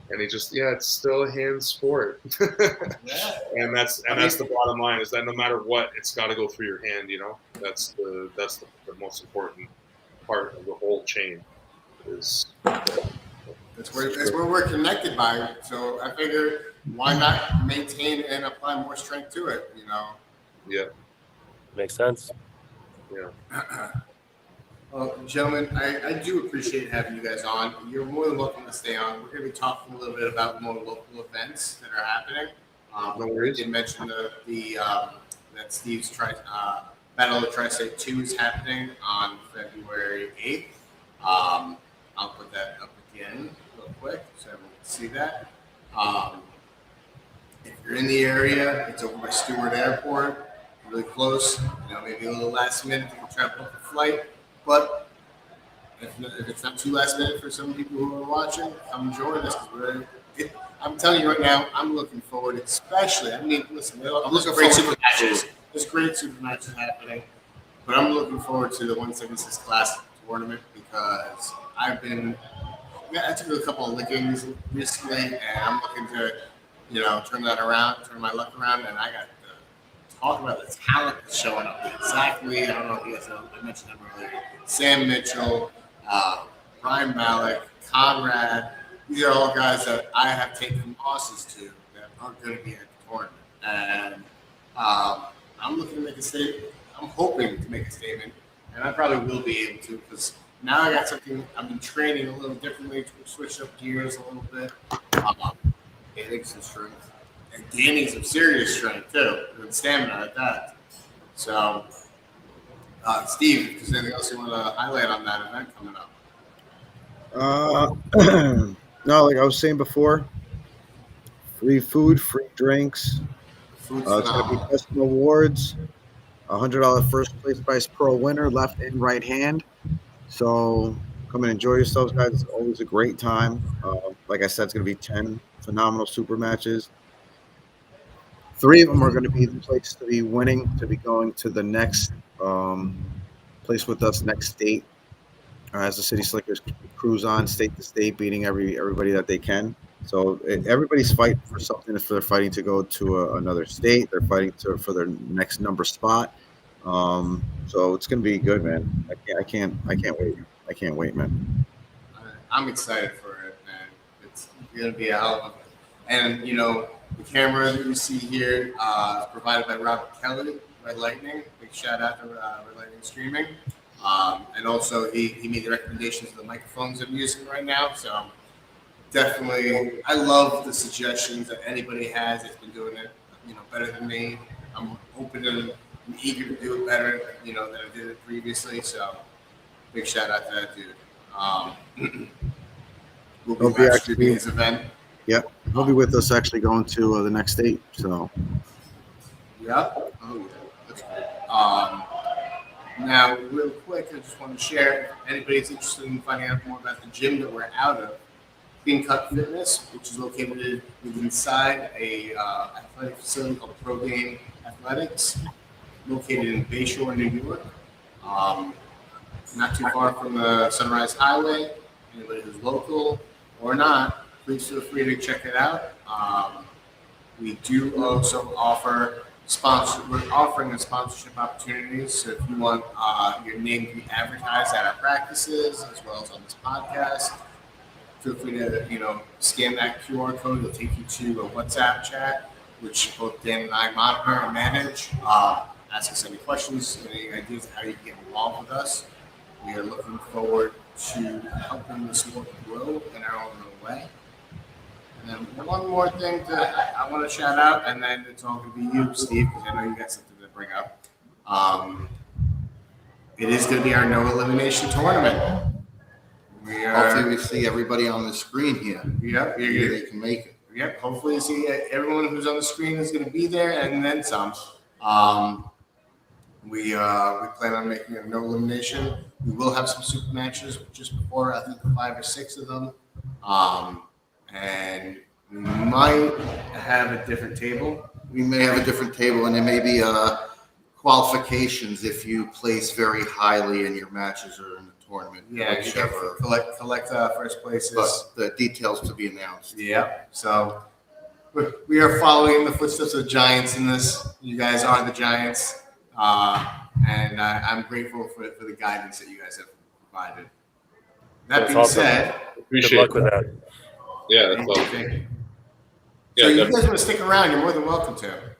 and he just, it's still a hand sport. Yeah. And that's the bottom line, is that no matter what, it's got to go through your hand. That's the most important part of the whole chain. That's where we're connected by. So I figure, why not maintain and apply more strength to it? Yeah. Makes sense. Yeah. Well, gentlemen, I do appreciate having you guys on. You're more than welcome to stay on. We're going to be talking a little bit about more local events that are happening. No worries. We did mention that Steve's Battle of the Tri-State 2 is happening on February 8th. I'll put that up again real quick so everyone can see that. Um, if you're in the area, it's over by Stewart Airport, really close. Maybe a little last minute you can try to book a flight, but if it's not too last minute for some people who are watching, come join us. I'm telling you right now, I'm looking forward, especially. Listen, there's great super matches. There's great super matches happening, but I'm looking forward to the 176 Classic tournament because I took a couple of lickings recently, and I'm looking to, turn that around, turn my luck around, and I got to talk about the talent that's showing up. Exactly, I don't know if you guys know, I mentioned them earlier. Sam Mitchell, Brian Malik, Conrad. These are all guys that I have taken losses to that aren't going to be at the tournament. And I'm looking to make a statement. I'm hoping to make a statement, and I probably will be able to because now I got something. I've been training a little differently, switch up gears a little bit. Getting some strength. And Danny's some serious strength, too, and stamina at that. So, Steve, if there's anything else you want to highlight on that event coming up? No, like I was saying before, free food, free drinks. It's going to be custom awards, $100 first place prize pro winner, left and right hand. So come and enjoy yourselves, guys. It's always a great time. Like I said, it's going to be 10 phenomenal super matches. 3 of them are going to be the place to be winning, to be going to the next place with us, next state. As the City Slickers cruise on state to state, beating everybody that they can. So everybody's fighting for something. If they're fighting to go to another state, they're fighting for their next number spot. So it's gonna be good, man. I can't wait. I can't wait, man. I'm excited for it, man. It's gonna be a hell of a. And the camera that you see here is provided by Robert Kelly, Red Lightning. Big shout out to Red Lightning Streaming. And also, he made the recommendations of the microphones I'm using right now. So definitely, I love the suggestions that anybody has that's been doing it, better than me. I'm open and eager to do it better, than I did it previously. So big shout out to that dude. We'll be actually his event. Yep, he'll be with us actually going to the next state. So. Yeah. Oh yeah, that's great. Now, real quick, I just want to share, if anybody's interested in finding out more about the gym that we're out of, Clean Cut Fitness, which is located inside a athletic facility called Pro Game Athletics, located in Bayshore, New York. Not too far from the Sunrise Highway. Anybody who's local or not, please feel free to check it out. We do also offer we're offering a sponsorship opportunities. So if you want your name to be advertised at our practices as well as on this podcast, feel free to scan that QR code. It'll take you to a WhatsApp chat, which both Dan and I monitor and manage. Ask us any questions, any ideas of how you can get involved with us. We are looking forward to helping this work grow in our own little way. And then one more thing I want to shout out, and then it's all going to be you, Steve, because I know you got something to bring up. It is going to be our no elimination tournament. Hopefully we see everybody on the screen here. Yep, they can make it. Yep, hopefully you see everyone who's on the screen is going to be there, and then some. We plan on making a no elimination. We will have some super matches just before, I think 5 or 6 of them. And we might have a different table. We may have a different table, and there may be qualifications if you place very highly in your matches or in the tournament. Yeah, whichever. Collect first places. But the details to be announced. Yeah. So we are following in the footsteps of the Giants in this. You guys are the Giants, and I'm grateful for the guidance that you guys have provided. That being said, good luck with that. Yeah, that's awesome. So you guys want to stick around? You're more than welcome to.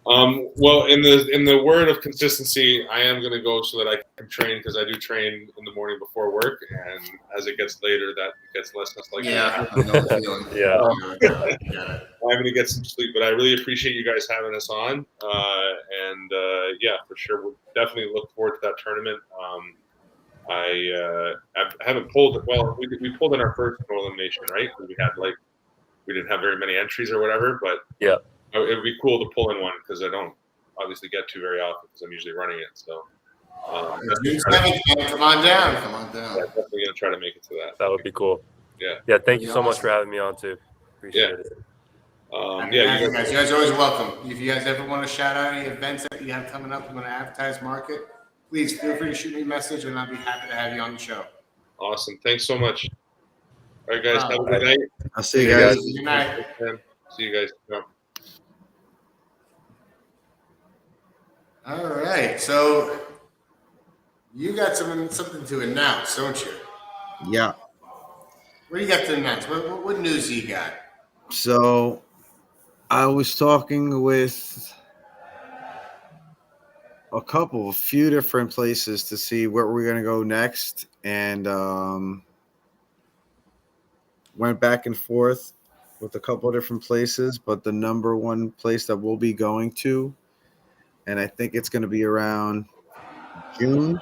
Well, in the word of consistency, I am going to go so that I can train because I do train in the morning before work, and as it gets later, that gets less likely. Yeah, I know the feeling. Yeah. I'm going to get some sleep, but I really appreciate you guys having us on, and yeah, for sure, we'll definitely look forward to that tournament. I haven't pulled. Well, we pulled in our first no elimination, right? We didn't have very many entries or whatever, but Yeah. it would be cool to pull in one because I don't obviously get to very often because I'm usually running it. So June 7th, man, come on down. Come on down. yeah, definitely gonna try to make it to that. That would be cool. Yeah. Yeah. Thank you Yeah, so much awesome. for having me on too. Appreciate it. Yeah, You guys are always welcome. If you guys ever want to shout out any events that you have coming up, you want to advertise, market, please feel free to shoot me a message, and I'll be happy to have you on the show. awesome. Thanks so much. All right, guys. Wow. Have a good night. I'll see you guys. Good night. See you guys. Yeah. All right, so you got something to announce, don't you? Yeah. What do you got to announce? What news do you got? So I was talking with a few different places to see where we're going to go next, and went back and forth with a couple of different places, but the number one place that we'll be going to, and I think it's going to be around middle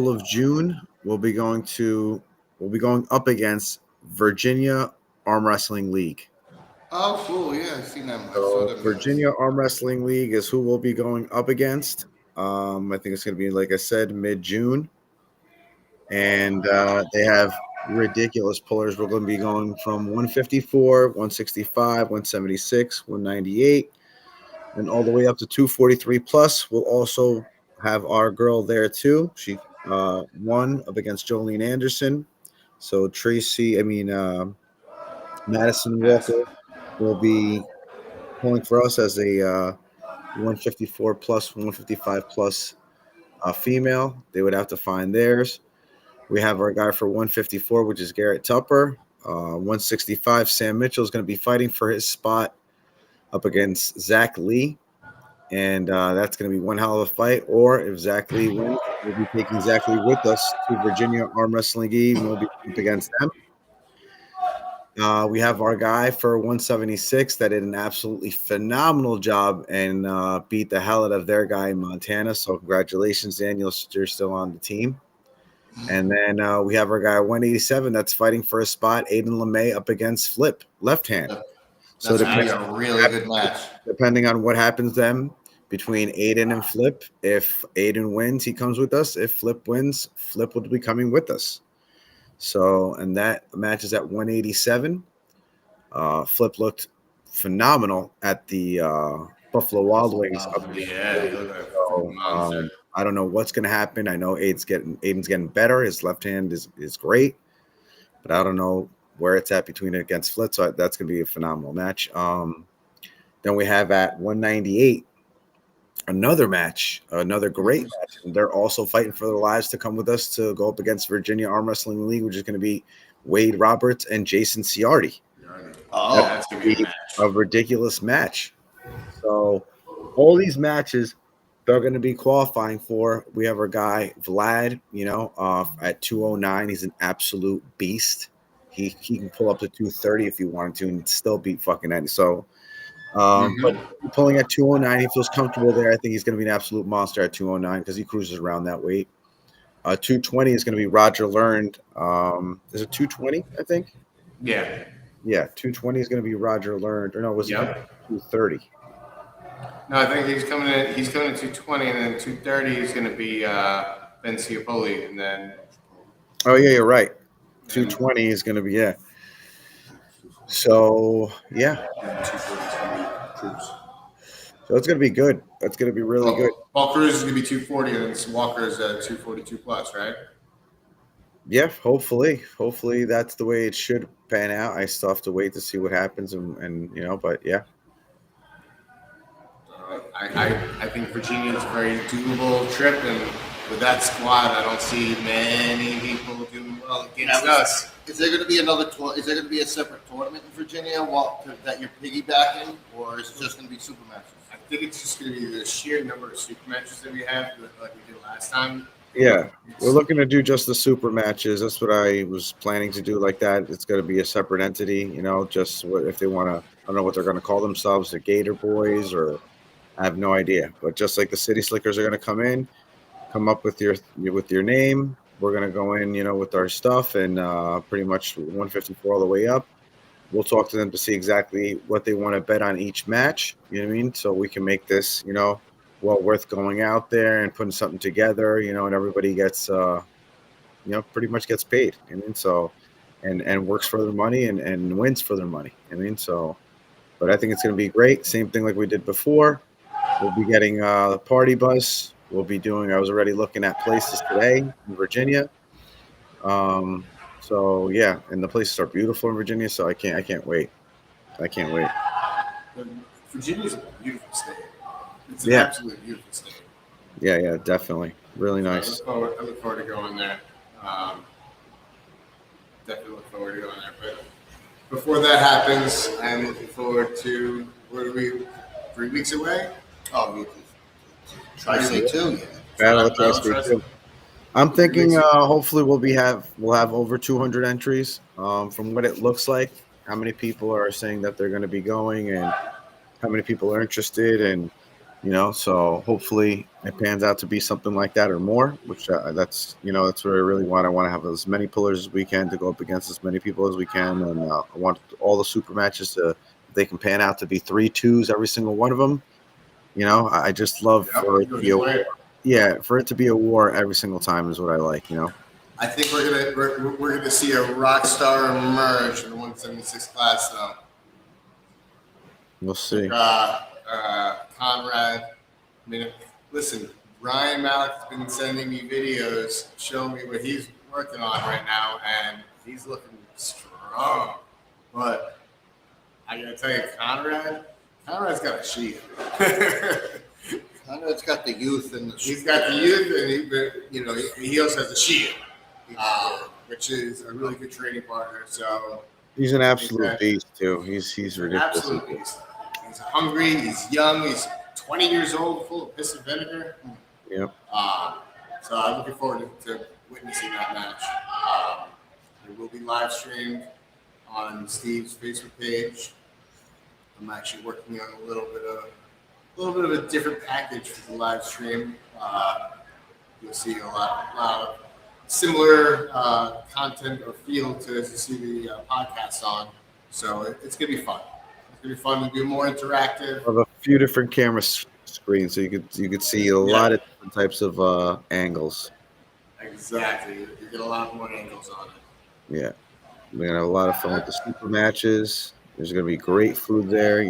of June, we'll be going up against Virginia Arm Wrestling League. Oh, cool. Yeah, I've seen them. I saw So them. Virginia Arm Wrestling League is who we'll be going up against. I think it's going to be, like I said, mid-June. And they have ridiculous pullers. We're going to be going from 154, 165, 176, 198, and all the way up to 243 plus. We'll also have our girl there too. She won up against Jolene Anderson. So Madison Walker will be pulling for us as a 154 plus, 155 plus female. They would have to find theirs. We have our guy for 154, which is Garrett Tupper. 165, Sam Mitchell is going to be fighting for his spot up against Zach Lee. And that's going to be one hell of a fight. Or if Zach Lee wins, we'll be taking Zach Lee with us to Virginia Arm Wrestling League, and we'll be up against them. We have our guy for 176 that did an absolutely phenomenal job and beat the hell out of their guy in Montana. So congratulations, Daniel. You're still on the team. And then we have our guy 187 that's fighting for a spot, Aiden LeMay, up against Flip, left hand. So that's going to be a really good match. Depending on what happens then between Aiden and Flip, if Aiden wins, he comes with us. If Flip wins, Flip will be coming with us. So, and that match is at 187. Flip looked phenomenal at the Buffalo Wild Wings. Yeah. I don't know what's going to happen. I know Aiden's getting better. His left hand is great, but I don't know where it's at between it against Flip. So that's going to be a phenomenal match. Then we have at 198 another great match. And they're also fighting for their lives to come with us to go up against Virginia Arm Wrestling League, which is going to be Wade Roberts and Jason Ciardi. Oh, that's going to be a ridiculous match. So all these matches they're going to be qualifying for. We have our guy Vlad, at 209. He's an absolute beast. He can pull up to 230 if he wanted to and still beat fucking Eddie. So, but pulling at 209, he feels comfortable there. I think he's going to be an absolute monster at 209 because he cruises around that weight. 220 is going to be Roger Learned. Is it 220? I think. Yeah. Yeah, 220 is going to be Roger Learned. Or no, was it 230? No, I think he's coming in 220, and then 230 is going to be Ben Ciapoli, and then. Oh yeah, you're right. 220 is going to be So yeah. So it's going to be good. That's going to be really good. Paul Cruz is going to be 240, and then Walker's 242 plus, right? Yeah, hopefully that's the way it should pan out. I still have to wait to see what happens, and but yeah. I think Virginia is a very doable trip, and with that squad, I don't see many people doing well against us. Is there going to be is there going to be a separate tournament in Virginia that you're piggybacking, or is it just going to be super matches? I think it's just going to be the sheer number of super matches that we have, like we did last time. Yeah, we're looking to do just the super matches. That's what I was planning to do like that. It's going to be a separate entity, just if they want to, I don't know what they're going to call themselves, the Gator Boys, or I have no idea. But just like the City Slickers are going to come in, come up with your name. We're gonna go in, with our stuff and pretty much 154 all the way up. We'll talk to them to see exactly what they want to bet on each match. You know what I mean? So we can make this, well worth going out there and putting something together. And everybody gets, pretty much gets paid. I mean, so and works for their money and wins for their money. I mean, so. But I think it's going to be great. Same thing like we did before. We'll be getting the party bus. We'll be doing. I was already looking at places today in Virginia. So yeah, and the places are beautiful in Virginia. So I can't wait. I can't wait. Virginia's a beautiful state. It's an Yeah. absolutely beautiful state. Yeah, definitely. Really nice. I look forward to going there. Definitely look forward to going there. But before that happens, I'm looking forward to, what are we, 3 weeks away? Oh, you could try to say 2, yeah. Battle of Tri-State too. I'm thinking hopefully we'll have over 200 entries. From what it looks like, how many people are saying that they're going to be going and how many people are interested, and so hopefully it pans out to be something like that or more, which that's what I really want. I want to have as many pullers as we can to go up against as many people as we can, and I want all the super matches to, if they can pan out to be 3-2s every single one of them. I just love for it to be a war. Yeah, for it to be a war every single time is what I like. I think we're gonna see a rock star emerge in the 176 class now. We'll see. Conrad. I mean, listen, Ryan Malick's been sending me videos showing me what he's working on right now, and he's looking strong. But I gotta tell you, Conrad's got a sheath. Conrad's got the youth and the. He's got the youth, and he also has a sheath, which is a really good training partner. So he's an absolute beast too. He's ridiculous. Absolute beast. He's hungry. He's young. He's 20 years old, full of piss and vinegar. Yep. So I'm looking forward to witnessing that match. It will be live streamed on Steve's Facebook page. I'm actually working on a little bit of a different package for the live stream. You'll see a lot of similar content or feel to as you see the podcast on. So it's gonna be fun. It's gonna be fun to do more interactive. Of a few different camera screens, so you could see a lot of different types of angles. Exactly. You get a lot more angles on it. Yeah, we're gonna have a lot of fun with the super matches. There's gonna be great food there.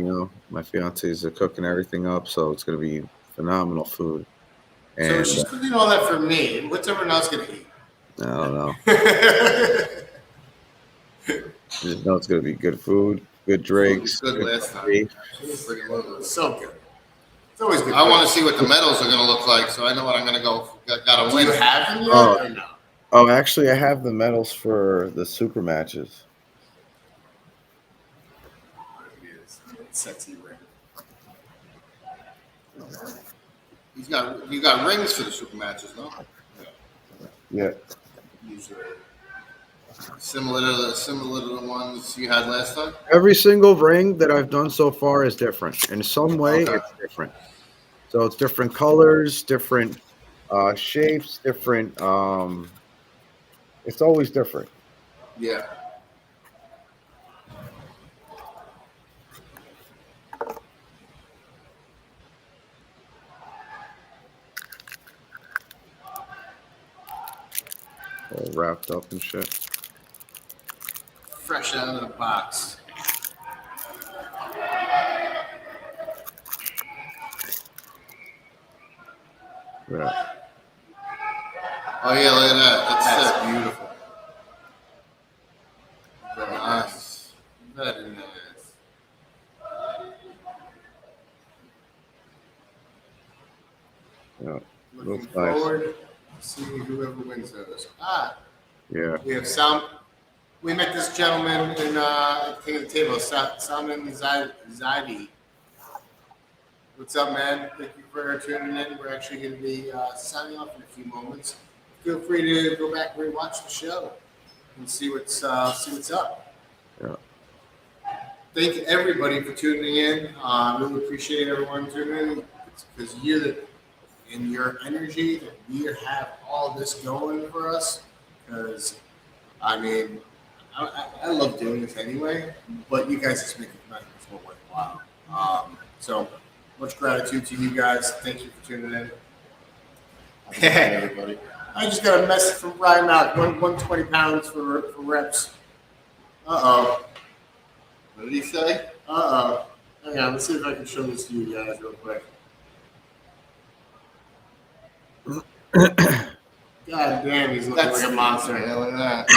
My fiance's cooking everything up, so it's gonna be phenomenal food. And so she's cooking all that for me. What's everyone else gonna eat? I don't know. Just know it's gonna be good food, good drinks. Good last time. It's so good. It's always good. I want to see what the medals are going to look like, so I know what I'm going to go. Got to Do win. you have them yet Oh. or no? Oh, actually, I have the medals for the super matches. Sexy ring. You got rings for the super matches, no? Yeah. Usually. Similar to the ones you had last time. Every single ring that I've done so far is different. In some way, Okay. it's different. So it's different colors, different shapes, different. It's always different. Yeah. All wrapped up and shit. Fresh out of the box. Yeah. Oh yeah, look at that. That's That's sick. beautiful. Very nice. Very nice. Yeah. Looking Looks nice. forward to seeing whoever wins those. Yeah. We have we met this gentleman in King of the Table, Salman Zaidi. What's up, man? Thank you for tuning in. We're actually going to be signing off in a few moments. Feel free to go back and rewatch the show and see what's up. Yeah. Thank everybody for tuning in. Really appreciate everyone tuning in because you're in your energy that we have all this going for us. Because, I mean, I love doing this anyway, but you guys just make it more worthwhile. So much gratitude to you guys. Thank you for tuning in. Everybody. I just got a message from Brian Mount, 120 pounds for reps. Uh-oh. What did he say? Uh-oh. Hang on, let's see if I can show this to you guys real quick. God damn, he's looking like a monster. Yeah, look at that.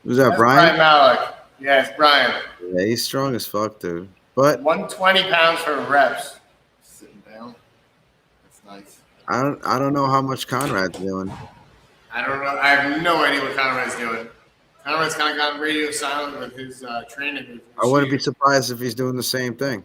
Who's that, That's Brian? Malik. Yeah, it's Brian. Yeah, he's strong as fuck, dude. But 120 pounds for reps. Sitting down. That's nice. I don't know how much Conrad's doing. I don't know. I have no idea what Conrad's doing. Conrad's kind of gone radio silent with his training. I wouldn't be surprised if he's doing the same thing.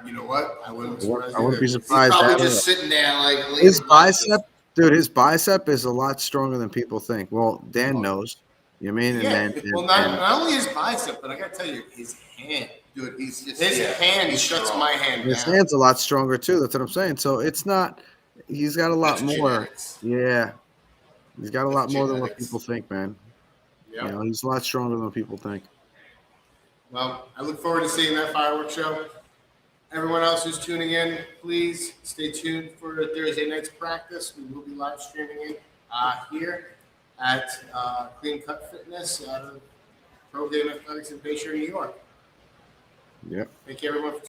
You know what? I wouldn't be surprised. I wouldn't be either. He's surprised. probably at all. just sitting there like His bicep, dude. His bicep is a lot stronger than people think. Well, Dan knows. You know what I mean? Yeah. And Well, not only his bicep, but I got to tell you, his hand. Dude, he's just His hand, he shuts strong. my hand his down. hand's a lot stronger too. That's what I'm saying. So it's not. He's got a lot That's more. genetics. Yeah, he's got a lot That's more than what genetics. people think, man. Yep. You know, he's a lot stronger than people think. Well, I look forward to seeing that fireworks show. Everyone else who's tuning in, please stay tuned for Thursday night's practice. We will be live streaming it here at Clean Cut Fitness out of Pro Game Athletics in Bayshore, New York. Yep. Thank you, everyone, for